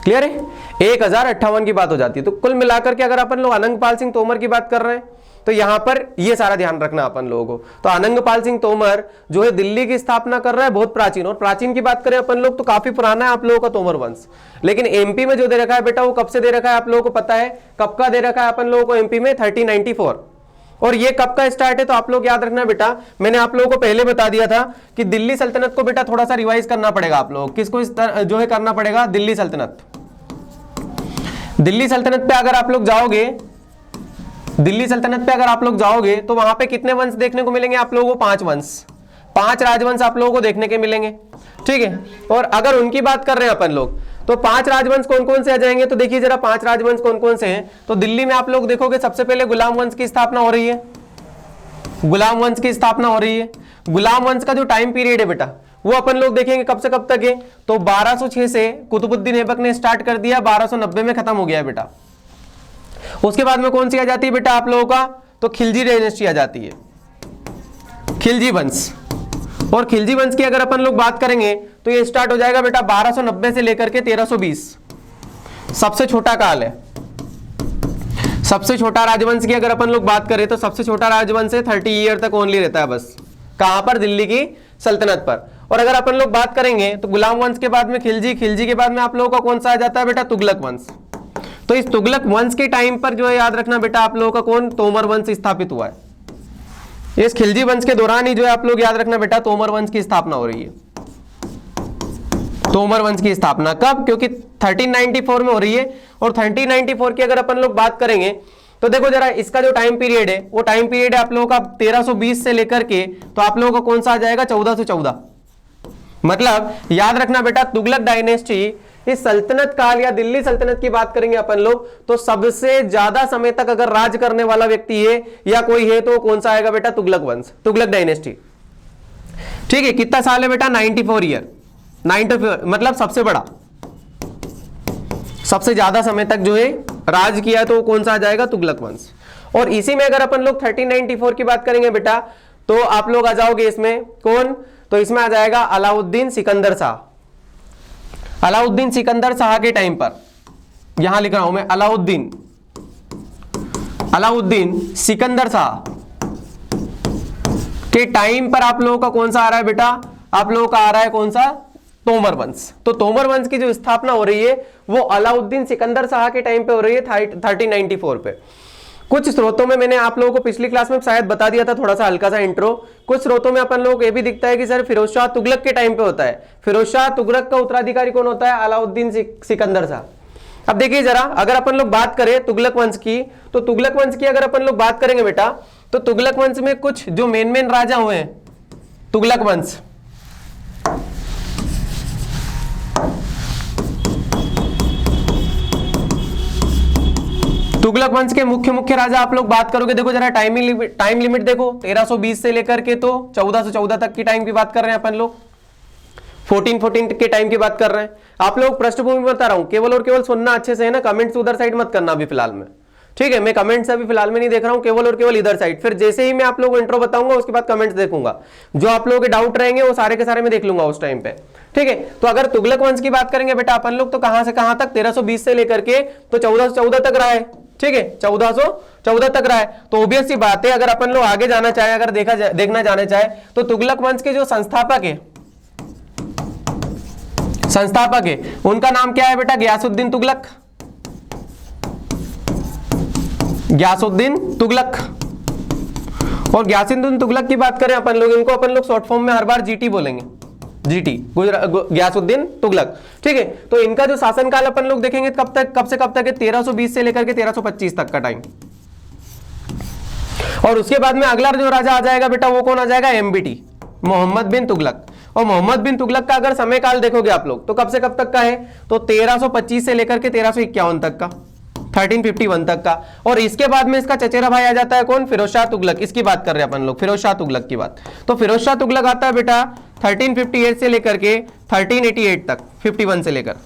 Clear है, 1058 की बात हो जाती है। तो कुल मिलाकर के अगर अपन लोग अनंगपाल सिंह तोमर की बात कर रहे हैं तो यहां पर ये सारा ध्यान रखना अपन लोगों को। तो अनंगपाल सिंह तोमर जो है दिल्ली की स्थापना कर रहा है, बहुत प्राचीन, और प्राचीन की बात करें अपन लोग तो काफी पुराना है आप लोगों का तोमर वंश। लेकिन एमपी में जो दे रखा है बेटा वो कब से दे रखा है आप लोगों को पता है, कब का दे रखा है अपन लोगों को एमपी में, 1394। और ये कब का स्टार्ट है तो आप लोग याद रखना बेटा, मैंने आप लोगों को पहले बता दिया था कि दिल्ली सल्तनत को बेटा थोड़ा सा रिवाइज करना पड़ेगा आप लोग, किसको जो है करना पड़ेगा, दिल्ली सल्तनत। दिल्ली सल्तनत पे अगर आप लोग जाओगे, दिल्ली सल्तनत पे अगर आप लोग जाओगे तो वहां पे कितने वंश देखने को मिलेंगे आप लोगों को, 5 वंश, 5 राजवंश आप लोगों को देखने के मिलेंगे, ठीक है। और अगर उनकी बात कर रहे हैं अपन लोग तो 5 राजवंश कौन कौन से आ जाएंगे, तो देखिए जरा 5 राजवंश कौन कौन से हैं। तो दिल्ली में आप लोग देखोगे सबसे पहले गुलाम वंश की स्थापना हो रही है, गुलाम वंश की स्थापना हो रही है। गुलाम वंश का जो टाइम पीरियड है बेटा वो अपन लोग देखेंगे कब से कब तक है, तो 1206 से कुतुबुद्दीन ऐबक ने स्टार्ट कर दिया, 1290 में खत्म हो गया है बेटा। उसके बाद में कौन सी आ जाती है बेटा आप लोगों का, तो खिलजी डायनेस्टी आ जाती है, खिलजी वंश। और खिलजी वंश की अगर अपन लोग बात करेंगे तो ये स्टार्ट हो जाएगा बेटा 1290 से लेकर के 1320, सबसे छोटा काल है। सबसे छोटा राजवंश की अगर अपन लोग बात करें तो सबसे छोटा राजवंश है 30 ईयर तक ओनली रहता है बस, कहां पर, दिल्ली की सल्तनत पर। और अगर अपन लोग बात करेंगे तो गुलाम वंश के बाद में खिलजी, खिलजी के बाद में आप लोगों का कौन सा आ जाता है बेटा, तुगलक वंश। तो इस तुगलक वंश के टाइम पर जो है याद रखना बेटा आप लोगों का कौन, तोमर वंश स्थापित हुआ है। इस खिलजी वंश के दौरान ही जो है आप लोग याद रखना बेटा तोमर वंश की स्थापना हो रही है। तोमर वंश की स्थापना कब, क्योंकि 1394 में हो रही है। और 1394 की अगर अपन लोग बात करेंगे तो देखो जरा इसका जो टाइम पीरियड है वो टाइम पीरियड है आप लोगों का 1320 से लेकर के, तो आप लोगों का कौन सा आ जाएगा, 1414। मतलब याद रखना बेटा तुगलक डायनेस्टी, इस सल्तनत काल या दिल्ली सल्तनत की बात करेंगे अपन लोग तो सबसे ज्यादा समय तक अगर राज करने वाला व्यक्ति है या कोई है तो कौन सा आएगा बेटा, तुगलक वंश, तुगलक डायनेस्टी, ठीक है। कितना साल है बेटा, 94 ईयर, 94 मतलब सबसे बड़ा, सबसे ज्यादा समय तक जो है राज किया है तो कौन सा आ जाएगा, तुगलक वंश। और इसी में अगर अपन लोग 1394 की बात करेंगे बेटा तो आप लोग आ जाओगे इसमें कौन, तो इसमें आ जाएगा अलाउद्दीन सिकंदर शाह। अलाउद्दीन सिकंदर शाह के टाइम पर, यहां लिख रहा हूं मैं, अलाउद्दीन सिकंदर शाह के टाइम पर आप लोगों का कौन सा आ रहा है बेटा, आप लोगों का आ रहा है कौन सा, तोमर वंश। तो तोमर वंश की जो स्थापना हो रही है वो अलाउद्दीन सिकंदर शाह के टाइम पे हो रही है 1394 पे। कुछ स्रोतों में मैंने आप लोगों को पिछली क्लास में शायद बता दिया था, थोड़ा सा हल्का सा इंट्रो। कुछ स्रोतों में अपन लोगों को ये भी दिखता है कि सर फिरोज शाह तुगलक के टाइम पे होता है। फिरोज शाह तुगलक का उत्तराधिकारी कौन होता है, अलाउद्दीन सिकंदर शाह। अब देखिए जरा अगर अपन लोग बात करें तुगलक वंश की, तो तुगलक वंश की अगर अपन लोग बात करेंगे बेटा तो तुगलक वंश में कुछ जो मेन राजा हुए हैं तुगलक वंश, तुगलक वंश के मुख्य राजा आप लोग बात करोगे, देखो जरा टाइम लिमिट देखो 1320 से लेकर के तो 1414 तक की टाइम की बात कर रहे हैं अपन लोग, 1414 के टाइम की बात कर रहे हैं। आप लोग पृष्ठभूमि में बता रहा हूं, केवल और केवल सुनना अच्छे से है ना, कमेंट्स उधर साइड मत करना अभी फिलहाल में, ठीक है। मैं कमेंट्स अभी फिलहाल में नहीं देख रहा हूं, केवल और केवल इधर साइड। फिर जैसे ही मैं आप लोगों को इंट्रो बताऊंगा उसके बाद कमेंट्स देखूंगा, जो आप लोगों के डाउट रहेंगे वो सारे के सारे मैं देख लूंगा उस टाइम पे, ठीक है। तो अगर तुगलक वंश की बात करेंगे बेटा अपन लोग तो कहां से कहां तक, 1320 से लेकर के तो 1414 तक रहा है, ठीक है, 1414 तक रहा है। तो ऑब्वियस सी बात है अगर अपन लोग आगे जाना चाहे, अगर देखना जाना चाहे तो तुगलक वंश के जो संस्थापक है उनका नाम क्या है बेटा, गयासुद्दीन तुगलक, गयासुद्दीन तुगलक। और गयासुद्दीन तुगलक की बात करें अपन लोग, इनको अपन लोग शॉर्ट फॉर्म में हर बार जीटी बोलेंगे, जीटी, गयासुद्दीन तुगलक, ठीक है। तो इनका जो शासनकाल अपन लोग देखेंगे कब से कब तक है, 1320 से लेकर के 1325 तक का टाइम। और उसके बाद में अगला जो राजा आ जाएगा बेटा वो कौन आ जाएगा, एमबीटी, मोहम्मद बिन तुगलक। और मोहम्मद बिन तुगलक का अगर समय काल देखोगे आप लोग तो कब से कब तक का है, तो 1325 से लेकर के 1351 तक का, 1351 तक का। और इसके बाद में इसका चचेरा भाई आ जाता है कौन, फिरोज शाह तुगलक। इसकी बात कर रहे हैं अपन लोग, फिरोज शाह तुगलक की बात। तो फिरोज शाह तुगलक आता है बेटा 1358 से लेकर के 1388 तक, 51 से लेकर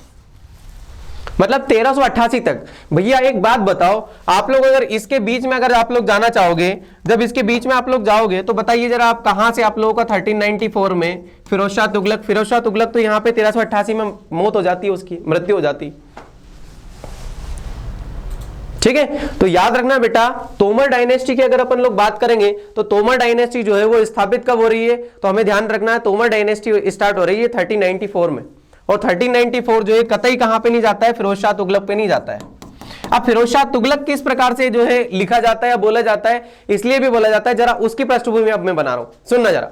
मतलब 1388 तक। भैया एक बात बताओ, आप लोग अगर इसके बीच में अगर आप लोग जाना चाहोगे, जब इसके बीच में आप लोग जाओगे तो बताइए जरा आप कहां से आप लोगों का 1394 में फिरोज शाह तुगलक तो यहाँ पे 1388 में मौत हो जाती है, उसकी मृत्यु हो जाती, ठीक है, तो याद रखना बेटा, तोमर डायनेस्टी की अगर अपन लोग बात करेंगे तो तोमर डायनेस्टी जो है वो स्थापित कब हो रही है, तो हमें ध्यान रखना है तोमर डायनेस्टी स्टार्ट हो रही है 1394 में, और 1394 जो है कतई कहां पे नहीं जाता है, फिरोज शाह तुगलक पे नहीं जाता है। अब फिरोज शाह तुगलक किस प्रकार से जो है लिखा जाता है या बोला जाता है, इसलिए भी बोला जाता है, जरा उसकी पृष्ठभूमि अब मैं बना रहा हूं, सुनना जरा।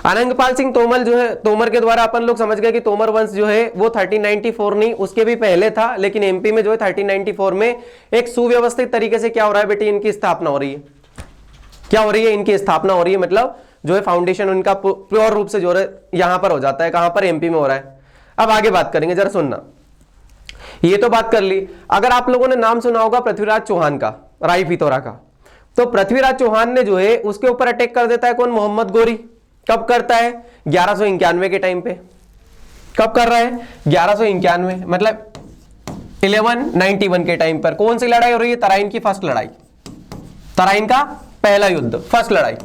अनंगपाल सिंह तोमर जो है, तोमर के द्वारा अपन लोग समझ गए कि तोमर वंश जो है वो 1394 नहीं, उसके भी पहले था, लेकिन एमपी में जो है 1394 में एक सुव्यवस्थित तरीके से क्या हो रहा है बेटी, इनकी स्थापना हो रही है। क्या हो रही है, इनकी स्थापना हो रही है, मतलब जो है फाउंडेशन उनका प्योर रूप से जो है यहां पर हो जाता है, कहां पर, एमपी में हो रहा है। अब आगे बात करेंगे, जरा सुनना। ये तो बात कर ली। अगर आप लोगों ने नाम सुना होगा पृथ्वीराज चौहान का, राई पिथौरा का, तो पृथ्वीराज चौहान ने जो है उसके ऊपर अटैक कर देता है कौन, मोहम्मद गोरी। कब करता है, 1191 के टाइम पे। कब कर रहा है, 1191 मतलब 1191 के टाइम पर। कौन सी लड़ाई हो रही है, तराइन की फर्स्ट लड़ाई, तराइन का पहला युद्ध, फर्स्ट लड़ाई,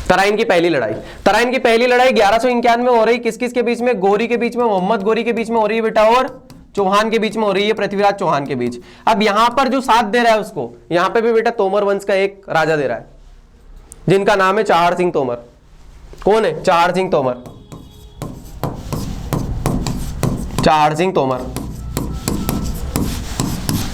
तराइन की पहली लड़ाई। तराइन की पहली लड़ाई 1191 में हो रही, किस किस के बीच में, गोरी के बीच में, मोहम्मद गोरी के बीच में हो रही है बेटा, और चौहान के बीच में हो रही है, पृथ्वीराज चौहान के बीच। अब यहां पर जो साथ दे रहा है उसको, यहां पे भी बेटा तोमर वंश का एक राजा दे रहा है, जिनका नाम है चाहर सिंह तोमर। कौन है, चाहर सिंह तोमर, चाहर सिंह तोमर।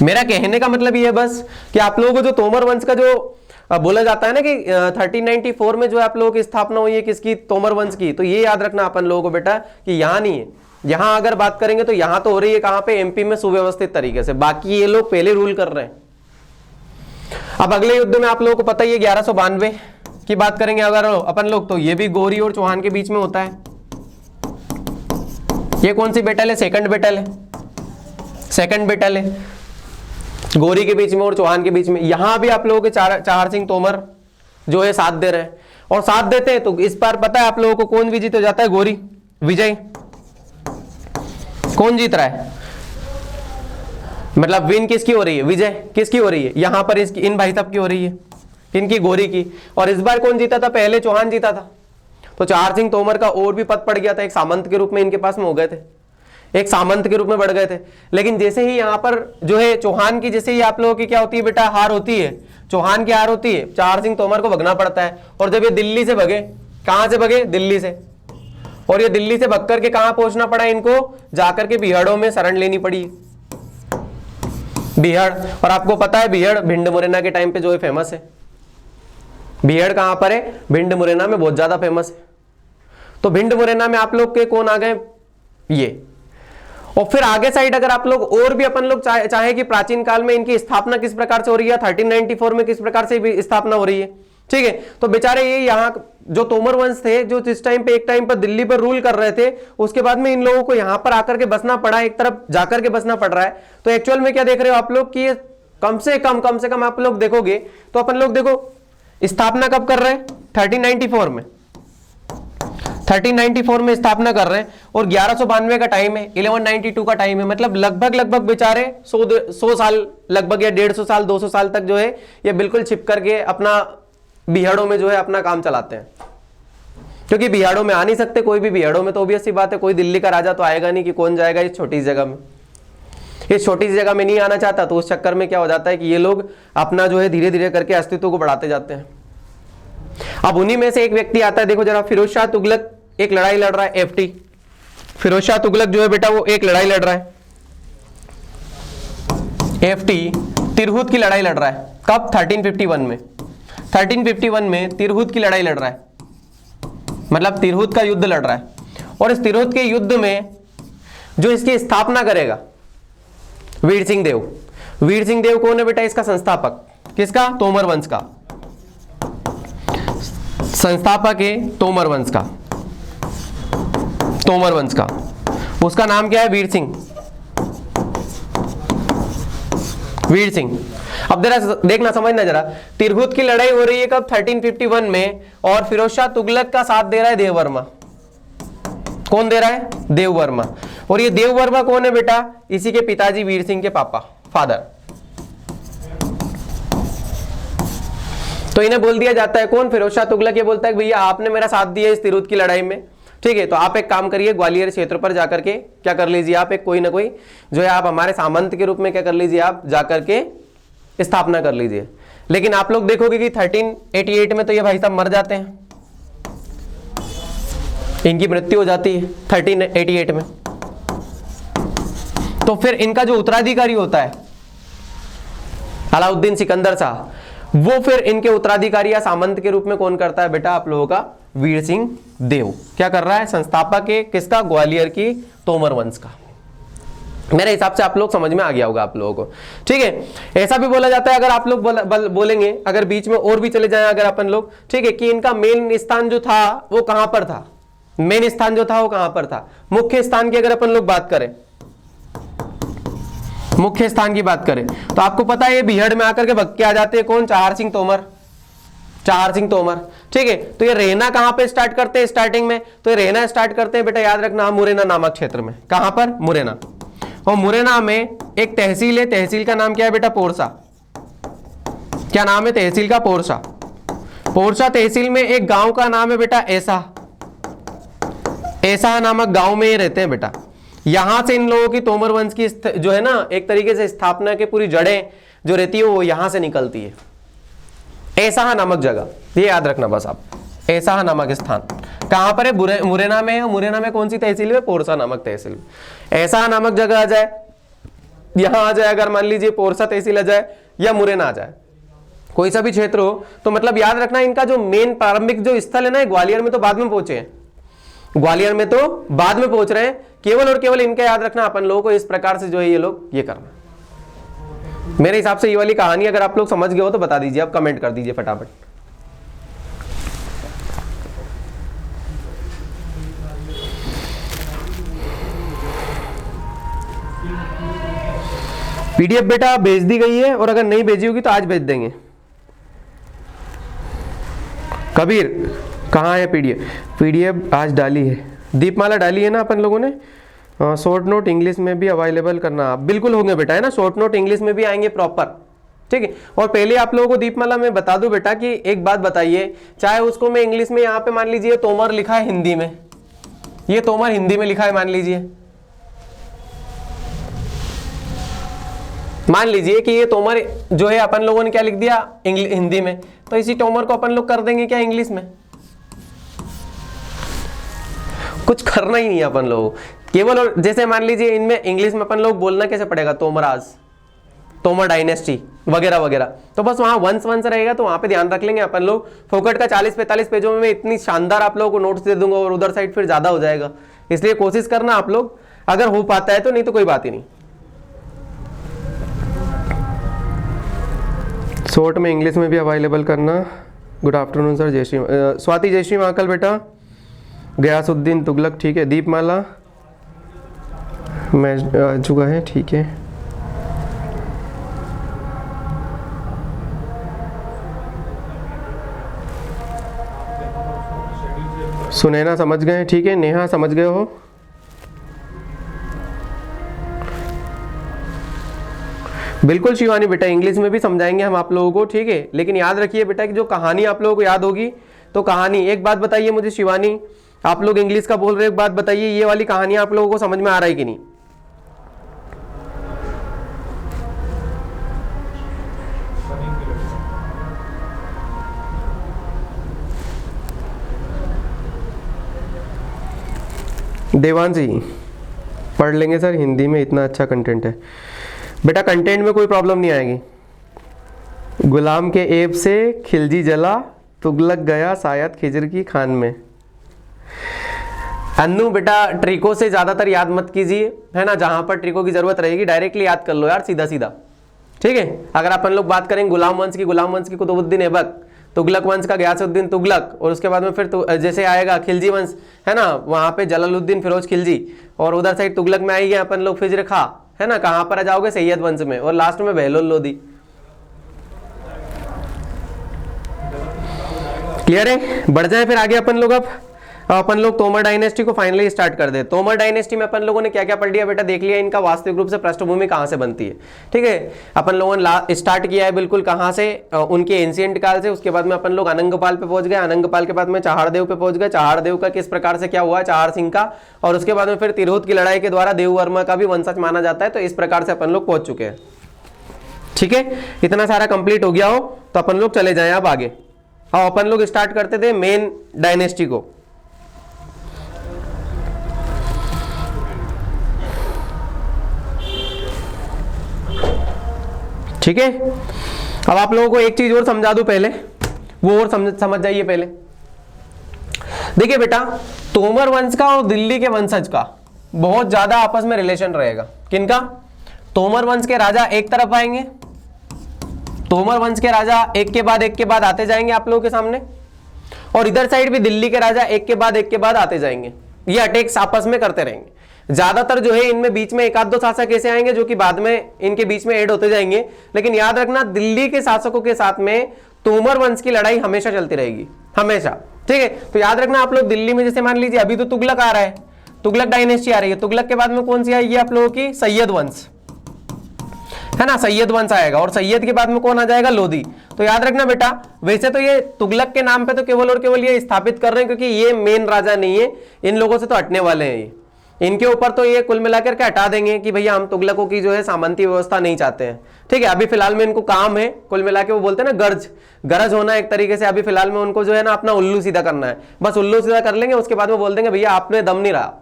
मेरा कहने का मतलब ये है बस कि आप लोगों को जो तोमर वंश का जो बोला जाता है ना कि 1394 में जो आप लोगों की स्थापना हुई है किसकी, तोमर वंश की, तो ये याद रखना अपन लोगों को बेटा कि यहां नहीं है। यहां अगर बात करेंगे तो यहां तो हो रही है कहां पे, एमपी में सुव्यवस्थित तरीके से, बाकी ये लोग पहले रूल कर रहे हैं। अब अगले युद्ध में आप लोगों को पता ही है 1192 की बात करेंगे अगर अपन लोग, तो ये भी गोरी और चौहान के बीच में होता है। ये कौन सी बैटल है, सेकंड बैटल है, सेकंड बैटल है, गोरी के बीच में और चौहान के बीच में। यहां भी आप लोगों के चाहर सिंह तोमर जो है साथ दे रहे हैं, और साथ देते हैं तो इस बार पता है आप लोगों को कौन विजित हो जाता है, गोरी विजय। कौन जीत रहा है, मतलब विन किसकी हो रही है, विजय किसकी हो रही है, यहां पर इसकी, इन भाई साहब की हो रही है, किनकी, गोरी की। और इस बार कौन जीता था, पहले चौहान जीता था, तो चाहर सिंह तोमर का और भी पद पड़ गया था, एक सामंत के रूप में इनके पास में हो गए थे, एक सामंत के रूप में बढ़ गए थे। लेकिन जैसे ही यहां पर जो है चौहान की, जैसे ही आप लोगों की क्या होती है बेटा, हार होती है, चौहान की हार होती है, चाहर सिंह तोमर को भगना पड़ता है। और जब ये दिल्ली से भगे, कहां से भगे, दिल्ली से, और ये दिल्ली से भग करके कहां पहुंचना पड़ा इनको, जाकर के बिहड़ों में शरण लेनी पड़ी, बिहड़। और आपको पता है बिहड़ भिंड मुरैना के टाइम पे जो है फेमस है, बिहड़ कहां पर है, भिंड मुरैना में बहुत ज्यादा फेमस है। तो भिंड मुरैना में आप लोग के कौन आ गए, ये। और फिर आगे साइड अगर आप लोग और भी अपन लोग चाहे कि प्राचीन काल में इनकी स्थापना किस प्रकार से हो रही है, 1394 में किस प्रकार से भी स्थापना हो रही है, ठीक है। तो बेचारे ये यहाँ जो तोमर वंश थे, जो जिस टाइम पे, एक टाइम पर दिल्ली पर रूल कर रहे थे, उसके बाद में इन लोगों को यहाँ पर आकर के बसना पड़ा, एक तरफ जाकर के बसना पड़ रहा है। तो एक्चुअल में क्या देख रहे हो आप लोग कि कम से कम आप लोग देखोगे तो अपन लोग देखो स्थापना कब कर रहे हैं, 1394 में, 1394 में स्थापना कर रहे हैं, और 1192 का टाइम है, 1192 का टाइम है, मतलब लगभग बेचारे 100 साल लगभग, या 150 साल 200 साल तक जो है ये बिल्कुल छिप करके अपना बिहाड़ों में जो है अपना काम चलाते हैं। क्योंकि बिहाड़ों में आ नहीं सकते कोई भी, बिहाड़ों में तो ऑब्वियस सी बात है, कोई दिल्ली का राजा तो आएगा नहीं, कि कौन जाएगा इस छोटी सी जगह में, इस छोटी सी जगह में नहीं आना चाहता। तो उस चक्कर में क्या हो जाता है कि ये लोग अपना जो है धीरे धीरे करके अस्तित्व को बढ़ाते जाते हैं। अब उन्हीं में से एक व्यक्ति आता है, देखो जरा, फिरोज शाह तुगलक एक लड़ाई लड़ रहा है, एफटी। फिरोज शाह तुगलक जो है बेटा वो एक लड़ाई लड़ रहा है, एफटी, तिरहुत की लड़ाई लड़ रहा है। कब, 1351 में, 1351 में तिरहुत की लड़ाई लड़ रहा है, मतलब तिरहुत का युद्ध लड़ रहा है। और इस तिरहुत के युद्ध में जो इसकी स्थापना करेगा, वीर सिंह देव। वीर सिंह देव कौन है बेटा, इसका संस्थापक, किसका, तोमर वंश का संस्थापक है, तोमर वंश का, तोमर वंश का। उसका नाम क्या है, वीर सिंह, वीर सिंह। अब जरा देखना, समझना जरा, तिरहुत की लड़ाई हो रही है कब, 1351 में, और फिरोज शाह तुगलक का साथ दे रहा है देववर्मा। कौन दे रहा है, देववर्मा। और ये देववर्मा कौन है बेटा, इसी के पिताजी वीर सिंह के पापा, फादर। तो इन्हें बोल दिया जाता है कौन, फिरोज शाह तुगलक ये बोलता है कि भैया आपने मेरा साथ दिया इस तिरहुत की लड़ाई में, ठीक है। तो आप एक काम करिए, ग्वालियर क्षेत्र पर जाकर के क्या कर लीजिए, आप एक कोई ना कोई जो है आप हमारे सामंत के रूप में क्या कर लीजिए, आप जाकर के स्थापना कर लीजिए। लेकिन आप लोग देखोगे कि 1388 में तो ये भाई साहब मर जाते हैं, इनकी मृत्यु हो जाती है 1388 में। तो फिर इनका जो उत्तराधिकारी होता है अलाउद्दीन सिकंदर शाह, वो फिर इनके उत्तराधिकारी या सामंत के रूप में कौन करता है बेटा, आप लोगों का वीर सिंह देव क्या कर रहा है, संस्थापक है किसका, ग्वालियर की तोमर वंश का। मेरे हिसाब से आप लोग समझ में आ गया होगा आप लोगों को, ठीक है। ऐसा भी बोला जाता है, अगर आप लोग बोलेंगे, अगर बीच में और भी चले जाएं अगर अपन लोग, ठीक है, कि इनका मेन स्थान जो था वो कहां पर था, मेन स्थान जो था वो कहां पर था। मुख्य स्थान की अगर अपन लोग बात करें, मुख्य स्थान की बात करें तो आपको पता है ये बिहड़ में आकर के भग के आ जाते हैं कौन, चाहर सिंह तोमर, चाहर सिंह तोमर, ठीक है। तो ये रहना कहां पे स्टार्ट करते हैं स्टार्टिंग में, तो ये रहना स्टार्ट करते हैं बेटा याद रखना मुरैना नामक क्षेत्र में। कहां पर, मुरैना। और मुरैना में एक तहसील है, तहसील का नाम क्या है बेटा, पोरसा। क्या नाम है तहसील का, पोरसा। पोरसा तहसील में एक गांव का नाम है बेटा ऐसा, ऐसा नामक गांव में ये रहते हैं बेटा। यहां से इन लोगों की तोमर वंश की जो है ना एक तरीके से स्थापना के पूरी जड़ें जो रहती है वो यहां से निकलती है। ऐसा नामक जगह, ये याद रखना बस आप, ऐसा नामक स्थान कहां पर है, मुरैना में है। मुरैना में कौन सी तहसील है, पोरसा नामक तहसील। ऐसा नामक जगह आ जाए, यहां आ जाए, अगर मान लीजिए पोरसा तहसील आ जाए या मुरैना आ जाए, कोई सा भी क्षेत्र हो, तो मतलब याद रखना इनका जो मेन प्रारंभिक जो स्थल है ना, ग्वालियर में तो बाद में पहुंचे हैं, ग्वालियर में तो बाद में पहुंच रहे हैं। केवल और केवल इनका याद रखना अपन लोगों को इस प्रकार से जो है ये लोग ये करना। मेरे हिसाब से ये वाली कहानी अगर आप लोग समझ गए हो तो बता दीजिए, आप कमेंट कर दीजिए फटाफट। पीडीएफ बेटा भेज दी गई है, और अगर नहीं भेजी होगी तो आज भेज देंगे। कबीर कहाँ है पीडीएफ, पीडीएफ आज डाली है, दीपमाला डाली है ना अपन लोगों ने। शॉर्ट नोट इंग्लिश में भी अवेलेबल करना, आप बिल्कुल होंगे बेटा, है ना, शॉर्ट नोट इंग्लिश में भी आएंगे प्रॉपर, ठीक है। और पहले आप लोगों को दीपमाला में बता दूं बेटा कि एक बात बताइए, चाहे उसको मैं इंग्लिश में यहाँ पे मान लीजिए तोमर लिखा है हिंदी में, ये तोमर हिंदी में लिखा है मान लीजिए कि ये तोमर जो है अपन लोगों ने क्या लिख दिया हिंदी में, तो इसी तोमर को अपन लोग कर देंगे क्या इंग्लिश में। कुछ करना ही नहीं है अपन लोगों, केवल और जैसे मान लीजिए इनमें इंग्लिश में अपन लोग बोलना कैसे पड़ेगा, तोमराज, तोमर डायनेस्टी वगैरह वगैरह, तो बस वहां वंश वंश रहेगा, तो वहां पे ध्यान रख लेंगे अपन लोग। फोकट का 40-45 पेजों में मैं इतनी शानदार आप लोगों को नोट्स दे दूंगा, और उधर साइड फिर ज्यादा हो जाएगा, इसलिए कोशिश करना आप लोग, अगर हो पाता है तो, नहीं तो कोई बात ही नहीं। शॉर्ट में इंग्लिश में भी अवेलेबल करना। गुड आफ्टरनून सर, जय श्री स्वाति, जय श्री महाकाल बेटा। गयासुद्दीन तुगलक, ठीक है। दीपमाला मैं आ चुका है, ठीक है। सुनैना समझ गए, ठीक है। नेहा समझ गए हो, बिल्कुल शिवानी बेटा, इंग्लिश में भी समझाएंगे हम आप लोगों को, ठीक है। लेकिन याद रखिए बेटा कि जो कहानी आप लोगों को याद होगी, तो कहानी, एक बात बताइए मुझे शिवानी, आप लोग इंग्लिश का बोल रहे हो, एक बात बताइए, ये वाली कहानी आप लोगों को समझ में आ रहा है कि नहीं। देवांशी पढ़ लेंगे सर, हिंदी में इतना अच्छा कंटेंट है बेटा, कंटेंट में कोई प्रॉब्लम नहीं आएगी। गुलाम के ऐब से खिलजी जला, तुगलक गया शायद खिजर की खान में। अन्नू बेटा ट्रिको से ज्यादातर याद मत कीजिए, है ना, जहां पर ट्रिको की जरूरत रहेगी डायरेक्टली याद कर लो यार, सीधा सीधा, ठीक है। अगर अपन लोग बात करेंगे गुलाम वंश की कुतुबुद्दीन ऐबक, तुगलक वंश का गयासुद्दीन तुगलक, और उसके बाद में फिर जैसे आएगा खिलजी वंश, है ना, वहां पे जलालुद्दीन फिरोज खिलजी, और उधर साइड तुगलक में आएगी अपन लोग फिज्र खा, है ना, कहां पर आ जाओगे, सैयद वंश में, और लास्ट में बहलोल लोदी। क्लियर है, बढ़ जाए फिर आगे अपन लोग। अब अब अपन लोग तोमर डायनेस्टी को फाइनली स्टार्ट कर दे। तोमर डायनेस्टी में अपन लोगों ने क्या क्या पढ़ लिया बेटा, देख लिया इनका वास्तविक रूप से पृष्ठभूमि कहाँ से बनती है। ठीक है, अपन लोगों ने स्टार्ट किया है बिल्कुल कहाँ से, उनके एंशिएंट काल से। उसके बाद में अपन लोग अनंगपाल पे पहुंच गए, अनंगपाल के बाद में चहारदेव पे पहुंच गए, चहारदेव का किस प्रकार से क्या हुआ, चार सिंह का, और उसके बाद में फिर तिरहुत की लड़ाई के द्वारा देववर्मा का भी वंशज माना जाता है। तो इस प्रकार से अपन लोग पहुंच चुके हैं। ठीक है, इतना सारा कंप्लीट हो गया हो तो अपन लोग चले जाएं अब आगे। अब अपन लोग स्टार्ट करते थे मेन डायनेस्टी को। ठीक है, अब आप लोगों को एक चीज और समझा दूं पहले, वो और समझ जाइए पहले। देखिए बेटा, तोमर वंश का और दिल्ली के वंशज का बहुत ज्यादा आपस में रिलेशन रहेगा। किनका? तोमर वंश के राजा एक तरफ आएंगे, तोमर वंश के राजा एक के बाद आते जाएंगे आप लोगों के सामने, और इधर साइड भी दिल्ली के राजा एक के बाद आते जाएंगे। ये अटैक्स आपस में करते रहेंगे। ज्यादातर जो है इनमें बीच में एक आध दो शासक ऐसे आएंगे जो कि बाद में इनके बीच में ऐड होते जाएंगे, लेकिन याद रखना दिल्ली के शासकों के साथ में तोमर वंश की लड़ाई हमेशा चलती रहेगी, हमेशा। ठीक है, तो याद रखना आप लोग दिल्ली में जैसे मान लीजिए अभी तो तुगलक आ रहा है, तुगलक डायनेस्टी आ रही है, तुगलक के बाद में कौन सी आएगी आप लोगों की? सैयद वंश, है ना, सैयद वंश आएगा, और सैयद के बाद में कौन आ जाएगा? लोधी। तो याद रखना बेटा, वैसे तो ये तुगलक के नाम पे तो केवल और केवल ये स्थापित कर रहे हैं क्योंकि ये मेन राजा नहीं है, इन लोगों से तो हटने वाले हैं ये, इनके ऊपर तो ये कुल मिलाकर के हटा देंगे कि भैया हम तुगलकों की जो है सामंती व्यवस्था नहीं चाहते हैं। ठीक है, अभी फिलहाल में इनको काम है, कुल मिला के वो बोलते हैं ना गरज होना एक तरीके से। अभी फिलहाल में उनको जो है ना अपना उल्लू सीधा करना है, बस उल्लू सीधा कर लेंगे, उसके बाद में बोल देंगे भैया आपने दम नहीं रहा,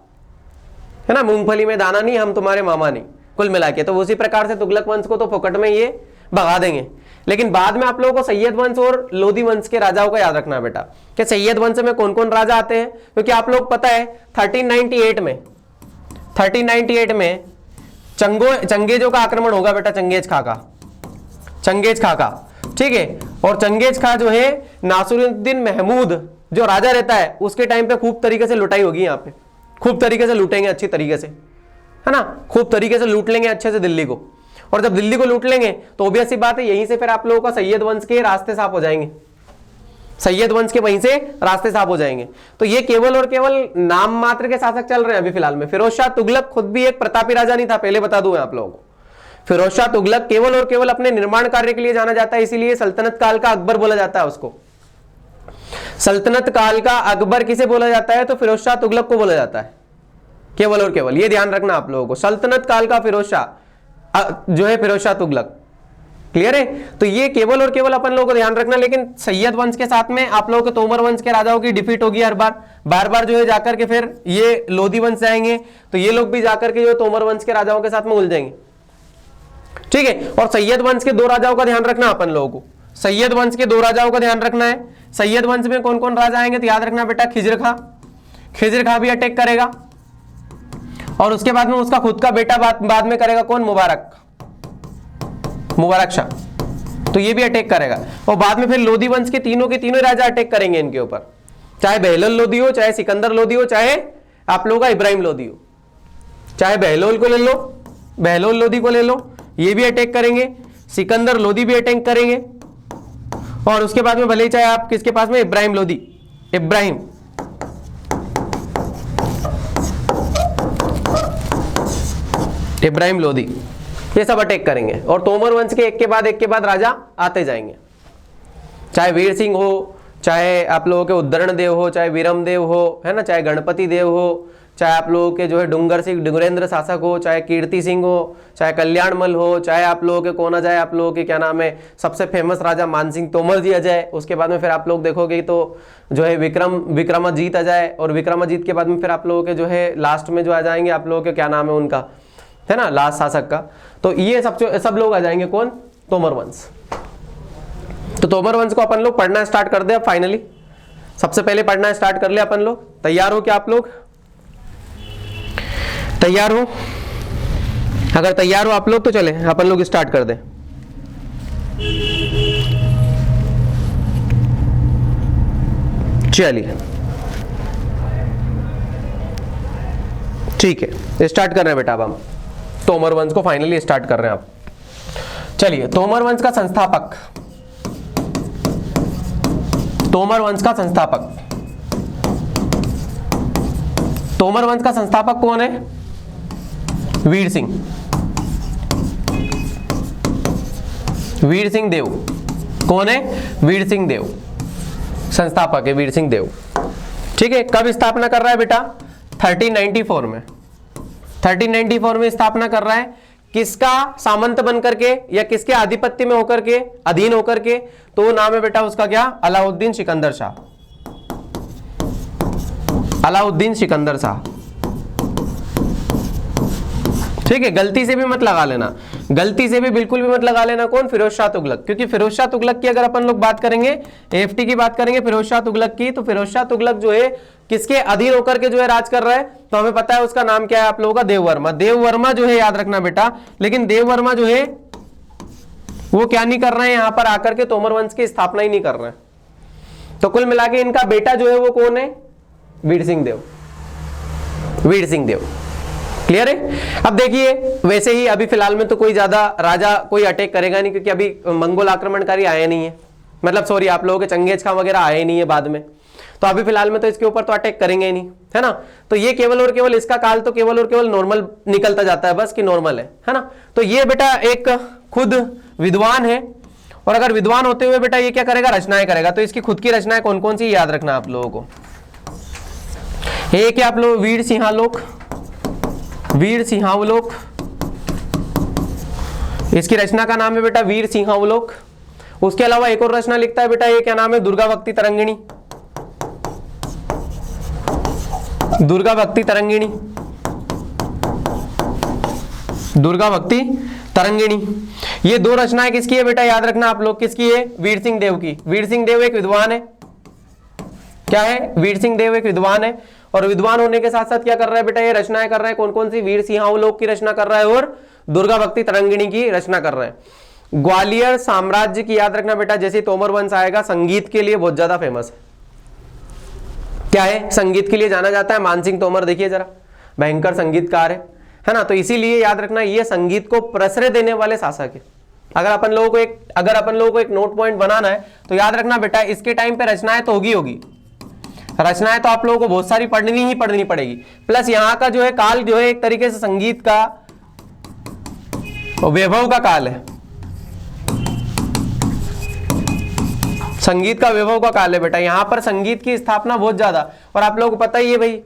है ना, मूंगफली में दाना नहीं, हम तुम्हारे मामा नहीं, कुल मिला के। तो उसी प्रकार से तुगलक वंश को तो फोकट में ये भगा देंगे। लेकिन बाद में आप लोगों को सैयद वंश और लोधी वंश के राजाओं का याद रखना है बेटा कि सैयद वंश में कौन कौन राजा आते हैं, क्योंकि आप लोग पता है 1398 में चंगेजों का आक्रमण होगा बेटा, चंगेज खा का। ठीक है, और चंगेज खा जो है नासिरुद्दीन महमूद जो राजा रहता है उसके टाइम पे खूब तरीके से लुटाई होगी, यहाँ पे खूब तरीके से लूटेंगे, अच्छी तरीके से, है ना, खूब तरीके से लूट लेंगे अच्छे से दिल्ली को। और जब दिल्ली को लूट लेंगे तो ऑब्वियस सी बात है यहीं से फिर आप लोगों का सैयद वंश के रास्ते साफ हो जाएंगे, सैयद वंश के वहीं से रास्ते साफ हो जाएंगे। तो ये केवल और केवल नाम मात्र के शासक चल रहे हैं अभी फिलहाल में। फिरोज शाह तुगलक खुद भी एक प्रतापी राजा नहीं था, पहले बता दूं आप लोगों को। फिरोज शाह तुगलक केवल और केवल अपने निर्माण कार्य के लिए जाना जाता है, इसीलिए सल्तनत काल का अकबर बोला जाता है उसको। सल्तनत काल का अकबर किसे बोला जाता है? तो फिरोज शाह तुगलक को बोला जाता है, केवल और केवल। ये ध्यान रखना आप लोगों को, सल्तनत काल का फिरोज शाह जो है फिरोज शाह तुगलक। क्लियर है? तो ये केवल और केवल अपन लोगों को ध्यान रखना। लेकिन सैयद वंश के साथ में आप लोगों के तोमर वंश के राजाओं की डिफीट होगी हर बार जो है जाकर के फिर ये लोधी वंश जाएंगे, तो ये लोग भी जाकर के जो तोमर वंश के राजाओं के साथ में उलझेंगे। ठीक है, और सैयद वंश के दो राजाओं का ध्यान रखना अपन लोगों को, सैयद वंश के दो राजाओं का ध्यान रखना है। सैयद वंश में कौन कौन राजा आएंगे तो याद रखना बेटा, खिज्र खा भी अटैक करेगा, और उसके बाद में उसका खुद का बेटा बाद में करेगा, कौन? मुबारक शाह, तो ये भी अटैक करेगा। और बाद में फिर लोधी वंश के तीनों राजा अटैक करेंगे इनके ऊपर, चाहे बहलोल लोधी हो, चाहे सिकंदर लोधी हो, चाहे आप लोगों का इब्राहिम लोधी हो। चाहे बहलोल को ले लो, बहलोल लोधी को ले लो, ये भी अटैक करेंगे, सिकंदर लोधी भी अटैक करेंगे, और उसके बाद में भले ही चाहे आप किसके पास में इब्राहिम लोधी, इब्राहिम लोधी, ये सब अटैक करेंगे। और तोमर वंश के एक के बाद राजा आते जाएंगे, चाहे वीर सिंह हो, चाहे आप लोगों के उद्धरण देव हो, चाहे वीरम देव हो, है ना, चाहे गणपति देव हो, चाहे आप लोगों के जो है डुंगरेंद्र शासक हो, चाहे कीर्ति सिंह हो, चाहे कल्याणमल हो, चाहे आप लोगों के कौन आ जाए, आप लोगों के क्या नाम है, सबसे फेमस राजा मानसिंह तोमर जी आ जाए। उसके बाद में फिर आप लोग देखोगे तो जो है विक्रमाजीत आ जाए, और विक्रमाजीत के बाद में फिर आप लोगों के जो है लास्ट में जो आ जाएंगे आप लोगों के क्या नाम है उनका, है ना, लास्ट शासक का। तो ये सब लोग आ जाएंगे, कौन? तोमर वंश। तो तोमर वंश को अपन लोग पढ़ना स्टार्ट कर दे अब फाइनली, सबसे पहले पढ़ना स्टार्ट कर ले अपन लोग। तैयार हो क्या आप लोग? तैयार हो? अगर तैयार हो आप लोग तो चले अपन लोग स्टार्ट कर दें। चलिए ठीक है, स्टार्ट कर रहे हैं बेटा। अब हम तोमर वंश को फाइनली स्टार्ट कर रहे हैं आप। चलिए, तोमर वंश का संस्थापक, तोमर वंश का संस्थापक तोमर वंश का संस्थापक कौन है? वीर सिंह, वीर सिंह देव। कौन है? वीर सिंह देव, संस्थापक है वीर सिंह देव। ठीक है, कब स्थापना कर रहा है बेटा? 1394 में। 1394 में स्थापना कर रहा है। किसका सामंत बन करके या किसके आधिपत्य में होकर के, अधीन होकर के? तो वो नाम है बेटा उसका क्या? अलाउद्दीन सिकंदर शाह। अलाउद्दीन सिकंदर शाह। ठीक है, गलती से भी मत लगा लेना, गलती से भी बिल्कुल भी मत लगा लेना। कौन? फिरोज शाह तुगलक। क्योंकि फिरोज शाह तुगलक की अगर अपन लोग बात करेंगे, एएफटी की बात करेंगे फिरोज शाह तुगलक की, तो फिरोज शाह तुगलक जो है किसके अधीन होकर के जो है राज कर रहा है? तो हमें पता है उसका नाम क्या है आप लोगों का? देववर्मा। देववर्मा जो है याद रखना बेटा, लेकिन देववर्मा जो है वो क्या नहीं कर रहे हैं? यहां पर आकर के तोमर वंश की स्थापना ही नहीं कर रहे हैं। तो कुल मिला के इनका बेटा जो है वो कौन है? वीर सिंह देव। वीर सिंह देव, क्लियर है? अब देखिए, वैसे ही अभी फिलहाल में तो कोई ज्यादा राजा कोई अटैक करेगा नहीं, क्योंकि अभी मंगोल आक्रमणकारी आए नहीं है, मतलब सॉरी आप लोगों के चंगेज खां वगैरह आए नहीं है बाद में। तो अभी फिलहाल में तो इसके ऊपर तो अटैक करेंगे ही नहीं, है ना। तो ये केवल और केवल इसका काल तो केवल और केवल नॉर्मल निकलता जाता है, बस कि नॉर्मल है ना। तो ये बेटा एक खुद विद्वान है, और अगर विद्वान होते हुए बेटा ये क्या करेगा? रचनाएं करेगा। तो इसकी खुद की रचनाएं कौन कौन सी याद रखना आप लोगों को। एक आप लोग वीर सिंहावलोक, वीर सिंहावलोक, इसकी रचना का नाम है बेटा वीर सिंहावलोक। उसके अलावा एक और रचना लिखता है बेटा, ये क्या नाम है? दुर्गा भक्ति तरंगिणी। दुर्गा भक्ति तरंगिणी, दुर्गा भक्ति तरंगिणी। ये दो रचनाएं किसकी है बेटा? याद रखना आप लोग, किसकी है? वीर सिंह देव की। वीर सिंह देव एक विद्वान है। क्या है? वीर सिंह देव एक विद्वान है, और विद्वान होने के साथ साथ क्या कर रहा है बेटा? ये रचनाएं कर रहा है। कौन कौन सी? वीर सिंहावलोक की रचना कर रहा है और दुर्गा भक्ति तरंगिणी की रचना कर रहा है। ग्वालियर साम्राज्य की याद रखना बेटा, जैसे तोमर वंश आएगा, संगीत के लिए बहुत ज्यादा फेमस है। क्या है? संगीत के लिए जाना जाता है। मानसिंह तोमर देखिए जरा, भयंकर संगीतकार है ना। तो इसीलिए याद रखना ये संगीत को प्रश्रय देने वाले शासक है। अगर अपन लोगों को एक नोट पॉइंट बनाना है तो याद रखना बेटा, इसके टाइम पे रचनाएं तो होगी, रचनाएं तो आप लोगों को बहुत सारी पढ़नी पड़ेगी। प्लस यहाँ का जो है काल जो है एक तरीके से संगीत का वैभव का काल है, संगीत का वैभव का काल है बेटा। यहाँ पर संगीत की स्थापना बहुत ज्यादा, और आप लोगों को पता ही है भाई,